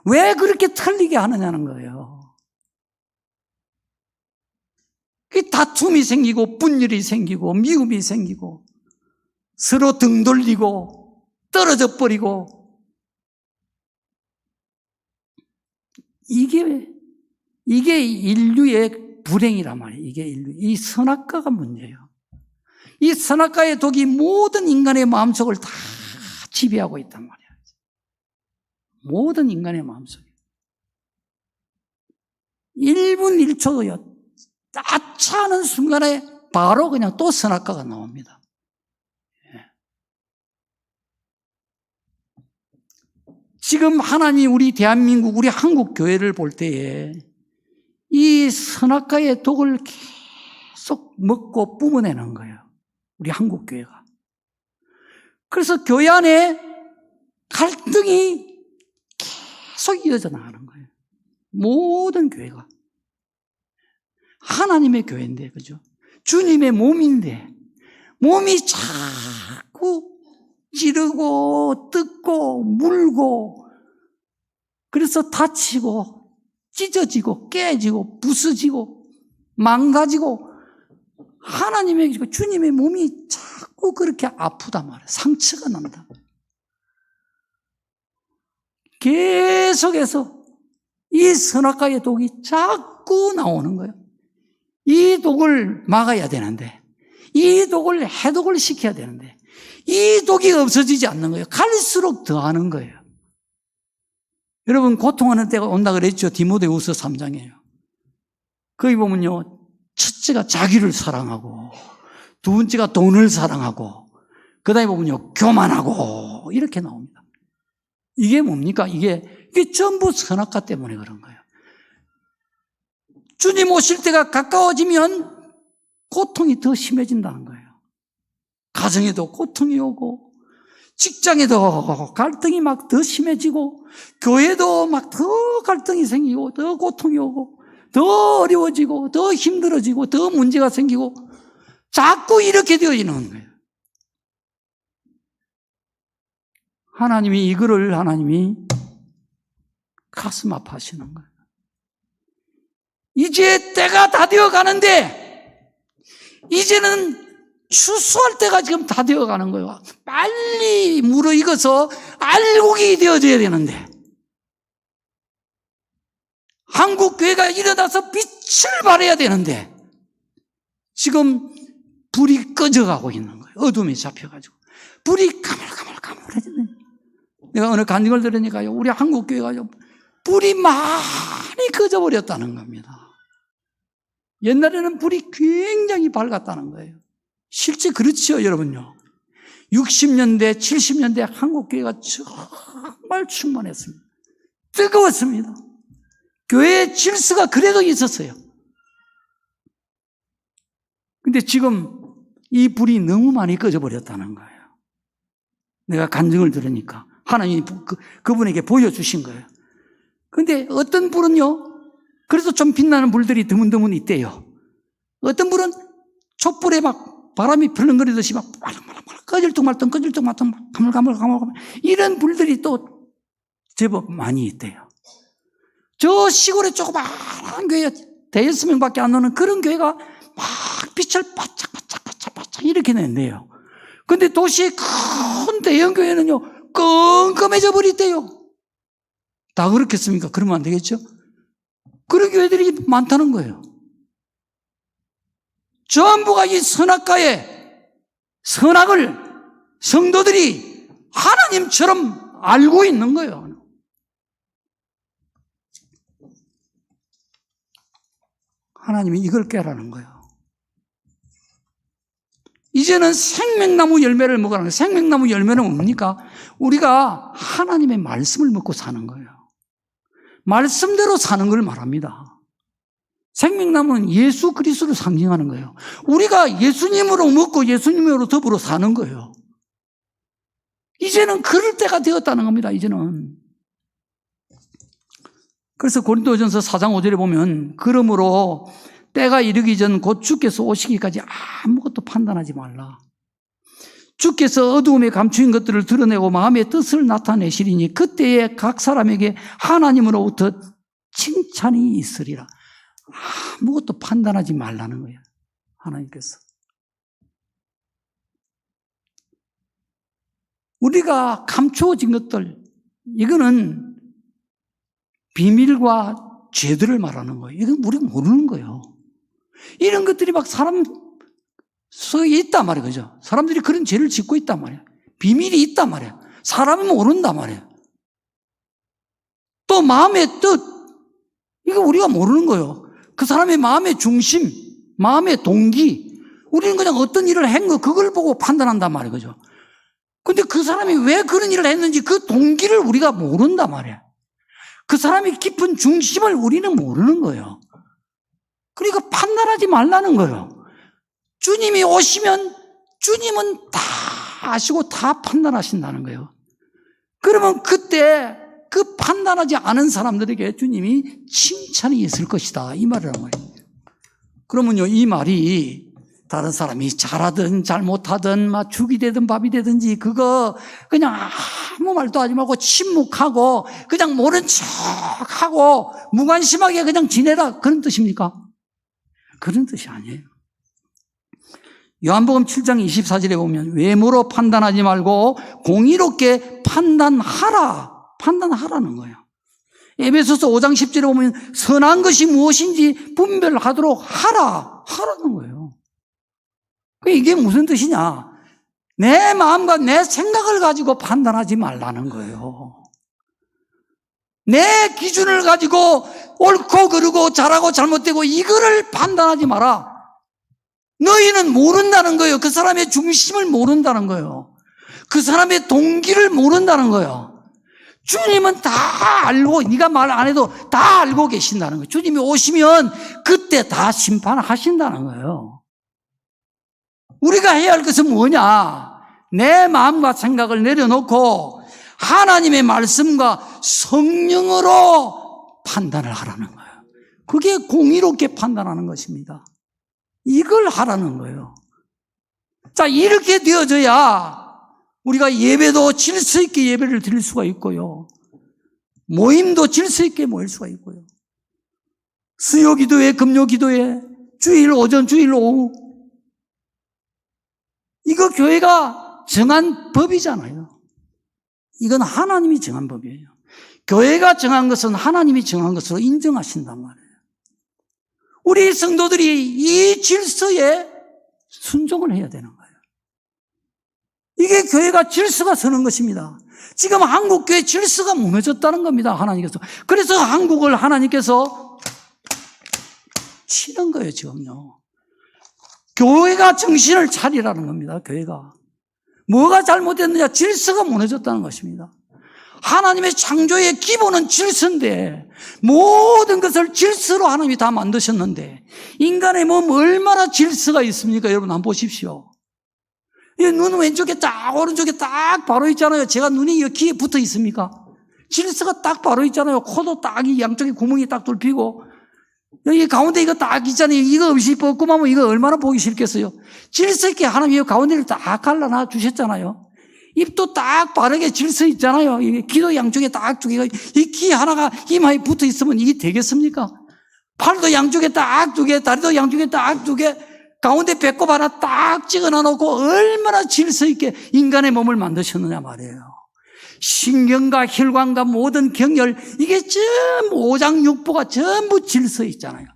왜 그렇게 틀리게 하느냐는 거예요. 다툼이 생기고 분열이 생기고 미움이 생기고 서로 등 돌리고 떨어져 버리고 이게 인류의 불행이란 말이에요. 이 선악과가 문제예요. 이 선악과의 독이 모든 인간의 마음속을 다 지배하고 있단 말이에요. 모든 인간의 마음속에 1분 1초도요. 아차하는 순간에 바로 그냥 또 선악과가 나옵니다. 지금 하나님 우리 대한민국 우리 한국 교회를 볼 때에 이 선악과의 독을 계속 먹고 뿜어내는 거예요. 우리 한국 교회가. 그래서 교회 안에 갈등이 계속 이어져 나가는 거예요. 모든 교회가. 하나님의 교회인데, 그죠? 주님의 몸인데, 몸이 자꾸 찌르고, 뜯고, 물고, 그래서 다치고, 찢어지고, 깨지고, 부서지고, 망가지고, 하나님의, 주님의 몸이 자꾸 그렇게 아프단 말이에요. 상처가 난다. 계속해서 이 선악과의 독이 자꾸 나오는 거예요. 이 독을 막아야 되는데, 이 독을 해독을 시켜야 되는데, 이 독이 없어지지 않는 거예요. 갈수록 더하는 거예요. 여러분, 고통하는 때가 온다 그랬죠. 디모데후서 3장이에요. 거기 보면요, 첫째가 자기를 사랑하고, 두 번째가 돈을 사랑하고, 그 다음에 보면요, 교만하고, 이렇게 나옵니다. 이게 뭡니까? 이게 전부 선악과 때문에 그런 거예요. 주님 오실 때가 가까워지면 고통이 더 심해진다는 거예요. 가정에도 고통이 오고, 직장에도 갈등이 막 더 심해지고, 교회도 막 더 갈등이 생기고, 더 고통이 오고, 더 어려워지고, 더 힘들어지고, 더 문제가 생기고, 자꾸 이렇게 되어지는 거예요. 하나님이 가슴 아파하시는 거예요. 이제 때가 다 되어 가는데, 이제는 추수할 때가 지금 다 되어 가는 거예요. 빨리 무르익어서 알곡이 되어져야 되는데, 한국 교회가 일어나서 빛을 발해야 되는데, 지금 불이 꺼져가고 있는 거예요. 어둠이 잡혀가지고. 불이 가물가물해지네. 내가 어느 간증을 들으니까요, 우리 한국 교회가 불이 많이 꺼져버렸다는 겁니다. 옛날에는 불이 굉장히 밝았다는 거예요. 실제 그렇죠, 여러분요. 60년대, 70년대 한국 교회가 정말 충만했습니다. 뜨거웠습니다. 교회의 질서가 그래도 있었어요. 근데 지금 이 불이 너무 많이 꺼져버렸다는 거예요. 내가 간증을 들으니까 하나님이 그분에게 보여주신 거예요. 근데 어떤 불은요, 그래서 좀 빛나는 불들이 드문드문 있대요. 어떤 불은 촛불에 막 바람이 벌렁거리듯이 막 꺼질뚱말뚱 가물가물 이런 불들이 또 제법 많이 있대요. 저 시골에 조그마한 교회 대여섯 명밖에 안 오는 그런 교회가 막 빛을 바짝바짝 이렇게 낸대요. 근데 도시의 큰 대형 교회는요, 껌껌해져 버리대요. 다 그렇겠습니까? 그러면 안 되겠죠? 그런 교회들이 많다는 거예요. 전부가 이 선악과의 선악을 성도들이 하나님처럼 알고 있는 거예요. 하나님이 이걸 깨라는 거예요. 이제는 생명나무 열매를 먹으라는 거예요. 생명나무 열매는 뭡니까? 우리가 하나님의 말씀을 먹고 사는 거예요. 말씀대로 사는 걸 말합니다. 생명나무는 예수 그리스도를 상징하는 거예요. 우리가 예수님으로 먹고 예수님으로 더불어 사는 거예요. 이제는 그럴 때가 되었다는 겁니다. 이제는. 그래서 고린도전서 4장 5절에 보면, 그러므로 때가 이르기 전 곧 주께서 오시기까지 아무것도 판단하지 말라. 주께서 어두움에 감추인 것들을 드러내고 마음의 뜻을 나타내시리니 그때에 각 사람에게 하나님으로부터 칭찬이 있으리라. 아무것도 판단하지 말라는 거예요. 하나님께서. 우리가 감추어진 것들, 이거는 비밀과 죄들을 말하는 거예요. 이건 우리가 모르는 거예요. 이런 것들이 막 사람 속에 있단 말이에요. 그죠? 사람들이 그런 죄를 짓고 있단 말이에요. 비밀이 있단 말이에요. 사람이 모른단 말이에요. 또 마음의 뜻, 이거 우리가 모르는 거예요. 그 사람의 마음의 중심, 마음의 동기, 우리는 그냥 어떤 일을 한 거, 그걸 보고 판단한단 말이에요. 그죠? 근데 그 사람이 왜 그런 일을 했는지 그 동기를 우리가 모른단 말이에요. 그 사람의 깊은 중심을 우리는 모르는 거예요. 그러니까 판단하지 말라는 거예요. 주님이 오시면 주님은 다 아시고 다 판단하신다는 거예요. 그러면 그때 그 판단하지 않은 사람들에게 주님이 칭찬이 있을 것이다, 이 말이란 말이에요. 그러면요, 이 말이 다른 사람이 잘하든 잘못하든 막 죽이 되든 밥이 되든지 그거 그냥 아무 말도 하지 말고 침묵하고 그냥 모른 척하고 무관심하게 그냥 지내라, 그런 뜻입니까? 그런 뜻이 아니에요. 요한복음 7장 24절에 보면 외모로 판단하지 말고 공의롭게 판단하라는 거예요. 에베소서 5장 10절에 보면 선한 것이 무엇인지 분별하도록 하라는 거예요. 이게 무슨 뜻이냐? 내 마음과 내 생각을 가지고 판단하지 말라는 거예요. 내 기준을 가지고 옳고 그르고 잘하고 잘못되고 이거를 판단하지 마라. 너희는 모른다는 거예요. 그 사람의 중심을 모른다는 거예요. 그 사람의 동기를 모른다는 거예요. 주님은 다 알고, 네가 말 안 해도 다 알고 계신다는 거예요. 주님이 오시면 그때 다 심판하신다는 거예요. 우리가 해야 할 것은 뭐냐? 내 마음과 생각을 내려놓고 하나님의 말씀과 성령으로 판단을 하라는 거예요. 그게 공의롭게 판단하는 것입니다. 이걸 하라는 거예요. 자, 이렇게 되어져야 우리가 예배도 질서 있게 예배를 드릴 수가 있고요. 모임도 질서 있게 모일 수가 있고요. 수요 기도회, 금요 기도회, 주일 오전, 주일 오후. 이거 교회가 정한 법이잖아요. 이건 하나님이 정한 법이에요. 교회가 정한 것은 하나님이 정한 것으로 인정하신단 말이에요. 우리 성도들이 이 질서에 순종을 해야 되는 거예요. 이게 교회가 질서가 서는 것입니다. 지금 한국 교회 질서가 무너졌다는 겁니다. 하나님께서. 그래서 한국을 하나님께서 치는 거예요, 지금요. 교회가 정신을 차리라는 겁니다, 교회가. 뭐가 잘못됐느냐? 질서가 무너졌다는 것입니다. 하나님의 창조의 기본은 질서인데 모든 것을 질서로 하나님이 다 만드셨는데 인간의 몸 얼마나 질서가 있습니까? 여러분 한번 보십시오. 눈 왼쪽에 딱 오른쪽에 딱 바로 있잖아요. 제가 눈이 여기에 붙어 있습니까? 질서가 딱 바로 있잖아요. 코도 딱 이 양쪽에 구멍이 딱 뚫히고 여기 가운데 이거 딱 있잖아요. 이거 없이 뻗고만 이거 얼마나 보기 싫겠어요. 질서 있게 하나님이 가운데를 딱 갈라놔 주셨잖아요. 입도 딱 바르게 질서 있잖아요. 귀도 양쪽에 딱 두 개가, 이 귀 하나가 이마에 붙어 있으면 이게 되겠습니까? 팔도 양쪽에 딱 두 개, 다리도 양쪽에 딱 두 개, 가운데 배꼽 하나 딱 찍어놔 놓고 얼마나 질서 있게 인간의 몸을 만드셨느냐 말이에요. 신경과 혈관과 모든 경혈, 이게 전부 오장육부가 전부 질서 있잖아요.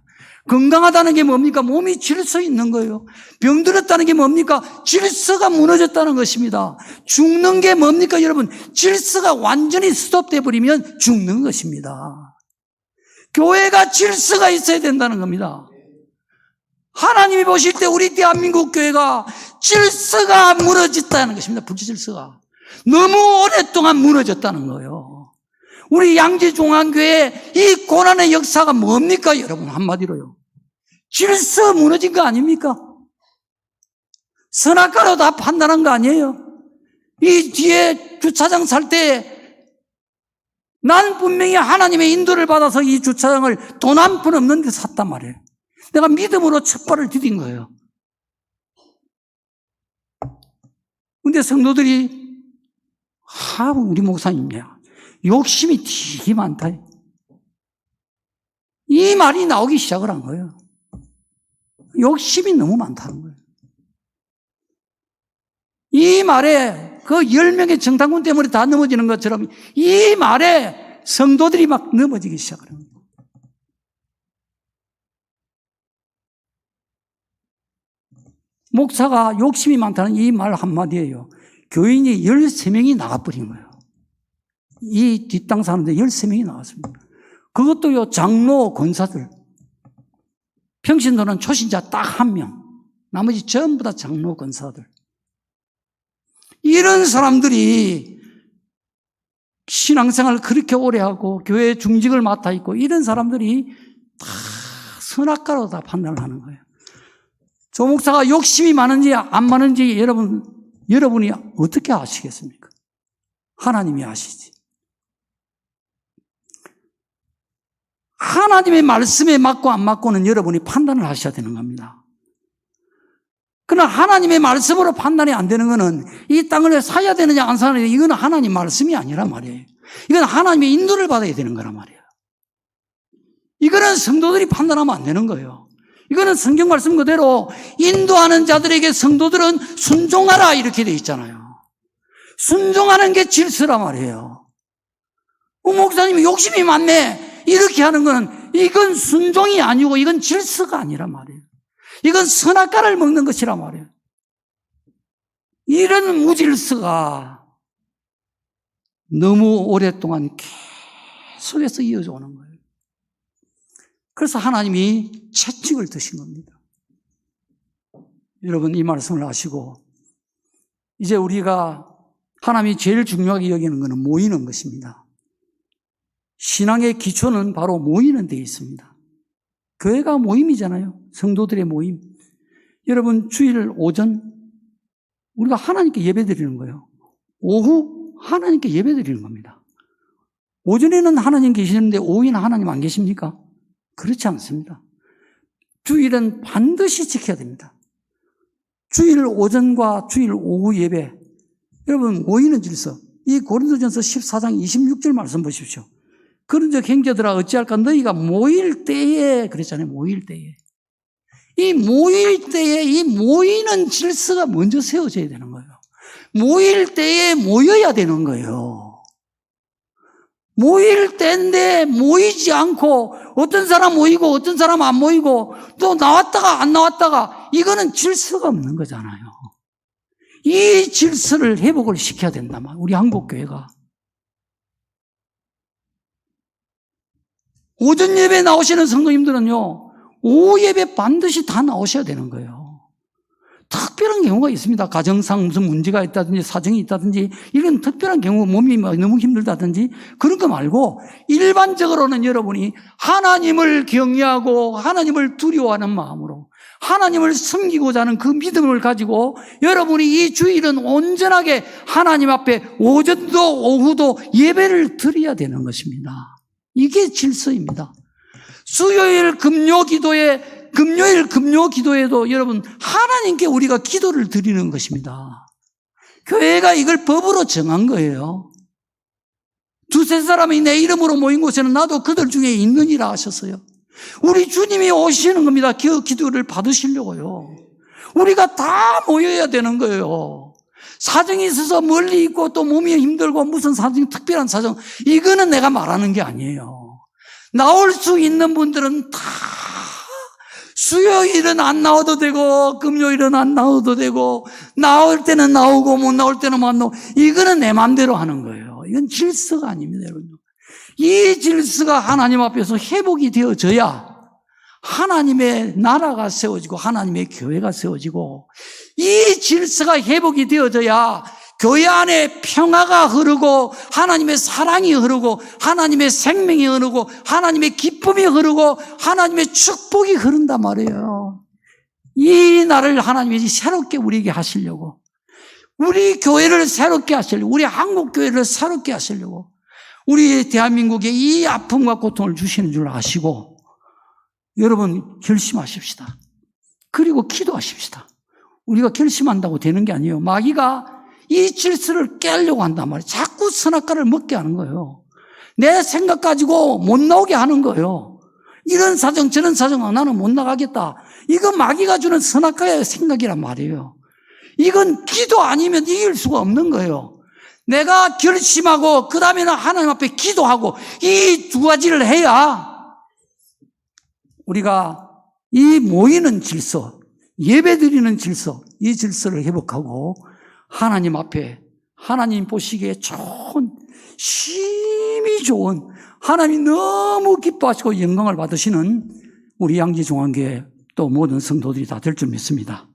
건강하다는 게 뭡니까? 몸이 질서 있는 거예요. 병들었다는 게 뭡니까? 질서가 무너졌다는 것입니다. 죽는 게 뭡니까, 여러분? 질서가 완전히 스톱돼 버리면 죽는 것입니다. 교회가 질서가 있어야 된다는 겁니다. 하나님이 보실 때 우리 대한민국 교회가 질서가 무너졌다는 것입니다. 불질서가. 너무 오랫동안 무너졌다는 거예요. 우리 양지중앙교회 이 고난의 역사가 뭡니까, 여러분? 한마디로요. 질서 무너진 거 아닙니까? 선악과로 다 판단한 거 아니에요? 이 뒤에 주차장 살 때 난 분명히 하나님의 인도를 받아서 이 주차장을 돈 한 푼 없는데 샀단 말이에요. 내가 믿음으로 첫 발을 디딘 거예요. 근데 성도들이 우리 목사님이야. 욕심이 되게 많다. 이 말이 나오기 시작을 한 거예요. 욕심이 너무 많다는 거예요. 이 말에 그 10명의 정탐꾼 때문에 다 넘어지는 것처럼 이 말에 성도들이 막 넘어지기 시작을 합니다. 목사가 욕심이 많다는 이 말 한마디예요. 교인이 13명이 나가버린 거예요. 이 뒷땅 사는데 13명이 나왔습니다. 그것도요, 장로, 권사들. 평신도는 초신자 딱 1명. 나머지 전부 다 장로, 권사들. 이런 사람들이 신앙생활을 그렇게 오래 하고 교회 중직을 맡아 있고 이런 사람들이 다 선악과로 다 판단을 하는 거예요. 조 목사가 욕심이 많은지 안 많은지 여러분이 어떻게 아시겠습니까? 하나님이 아시지. 하나님의 말씀에 맞고 안 맞고는 여러분이 판단을 하셔야 되는 겁니다. 그러나 하나님의 말씀으로 판단이 안 되는 거는 이 땅을 사야 되느냐 안 사야 되느냐 이건 하나님 말씀이 아니란 말이에요. 이건 하나님의 인도를 받아야 되는 거란 말이에요. 이거는 성도들이 판단하면 안 되는 거예요. 이거는 성경 말씀 그대로 인도하는 자들에게 성도들은 순종하라 이렇게 돼 있잖아요. 순종하는 게 질서란 말이에요. 목사님이 욕심이 많네 이렇게 하는 거는 이건 순종이 아니고 이건 질서가 아니란 말이에요. 이건 선악과를 먹는 것이란 말이에요. 이런 무질서가 너무 오랫동안 계속해서 이어져 오는 거예요. 그래서 하나님이 채찍을 드신 겁니다. 여러분 이 말씀을 아시고 이제 우리가 하나님이 제일 중요하게 여기는 것은 모이는 것입니다. 신앙의 기초는 바로 모이는 데 있습니다. 교회가 모임이잖아요. 성도들의 모임. 여러분 주일 오전 우리가 하나님께 예배드리는 거예요. 오후 하나님께 예배드리는 겁니다. 오전에는 하나님 계시는데 오후에는 하나님 안 계십니까? 그렇지 않습니다. 주일은 반드시 지켜야 됩니다. 주일 오전과 주일 오후 예배. 여러분, 모이는 질서. 이 고린도전서 14장 26절 말씀 보십시오. 그런즉 형제들아 어찌할까 너희가 모일 때에 그랬잖아요. 모일 때에. 이 모일 때에 이 모이는 질서가 먼저 세워져야 되는 거예요. 모일 때에 모여야 되는 거예요. 모일 때인데 모이지 않고 어떤 사람 모이고 어떤 사람 안 모이고 또 나왔다가 안 나왔다가 이거는 질서가 없는 거잖아요. 이 질서를 회복을 시켜야 된단 말이에요. 우리 한국교회가. 오전 예배 나오시는 성도님들은요. 오후 예배 반드시 다 나오셔야 되는 거예요. 특별한 경우가 있습니다. 가정상 무슨 문제가 있다든지 사정이 있다든지 이런 특별한 경우 몸이 너무 힘들다든지 그런 거 말고 일반적으로는 여러분이 하나님을 경외하고 하나님을 두려워하는 마음으로 하나님을 섬기고자 하는 그 믿음을 가지고 여러분이 이 주일은 온전하게 하나님 앞에 오전도 오후도 예배를 드려야 되는 것입니다. 이게 질서입니다. 수요일 금요 기도에도 여러분 하나님께 우리가 기도를 드리는 것입니다. 교회가 이걸 법으로 정한 거예요. 두세 사람이 내 이름으로 모인 곳에는 나도 그들 중에 있느니라 하셨어요. 우리 주님이 오시는 겁니다. 그 기도를 받으시려고요. 우리가 다 모여야 되는 거예요. 사정이 있어서 멀리 있고 또 몸이 힘들고 무슨 사정, 특별한 사정, 이거는 내가 말하는 게 아니에요. 나올 수 있는 분들은 다 수요일은 안 나와도 되고 금요일은 안 나와도 되고 나올 때는 나오고 못 나올 때는 못 나오고 이거는 내 마음대로 하는 거예요. 이건 질서가 아닙니다, 여러분. 이 질서가 하나님 앞에서 회복이 되어져야 하나님의 나라가 세워지고 하나님의 교회가 세워지고 이 질서가 회복이 되어져야 교회 안에 평화가 흐르고 하나님의 사랑이 흐르고 하나님의 생명이 흐르고 하나님의 기쁨이 흐르고 하나님의 축복이 흐른단 말이에요. 이 날을 하나님이 새롭게 우리에게 하시려고 우리 교회를 새롭게 하시려고 우리 한국교회를 새롭게 하시려고 우리 대한민국에 이 아픔과 고통을 주시는 줄 아시고 여러분 결심하십시다. 그리고 기도하십시다. 우리가 결심한다고 되는 게 아니에요. 마귀가 이 질서를 깨려고 한단 말이에요. 자꾸 선악과를 먹게 하는 거예요. 내 생각 가지고 못 나오게 하는 거예요. 이런 사정 저런 사정 나는 못 나가겠다. 이건 마귀가 주는 선악과의 생각이란 말이에요. 이건 기도 아니면 이길 수가 없는 거예요. 내가 결심하고 그 다음에는 하나님 앞에 기도하고 이 두 가지를 해야 우리가 이 모이는 질서, 예배드리는 질서, 이 질서를 회복하고 하나님 앞에 하나님 보시기에 좋은 심히 좋은 하나님이 너무 기뻐하시고 영광을 받으시는 우리 양지중앙교회 또 모든 성도들이 다 될 줄 믿습니다.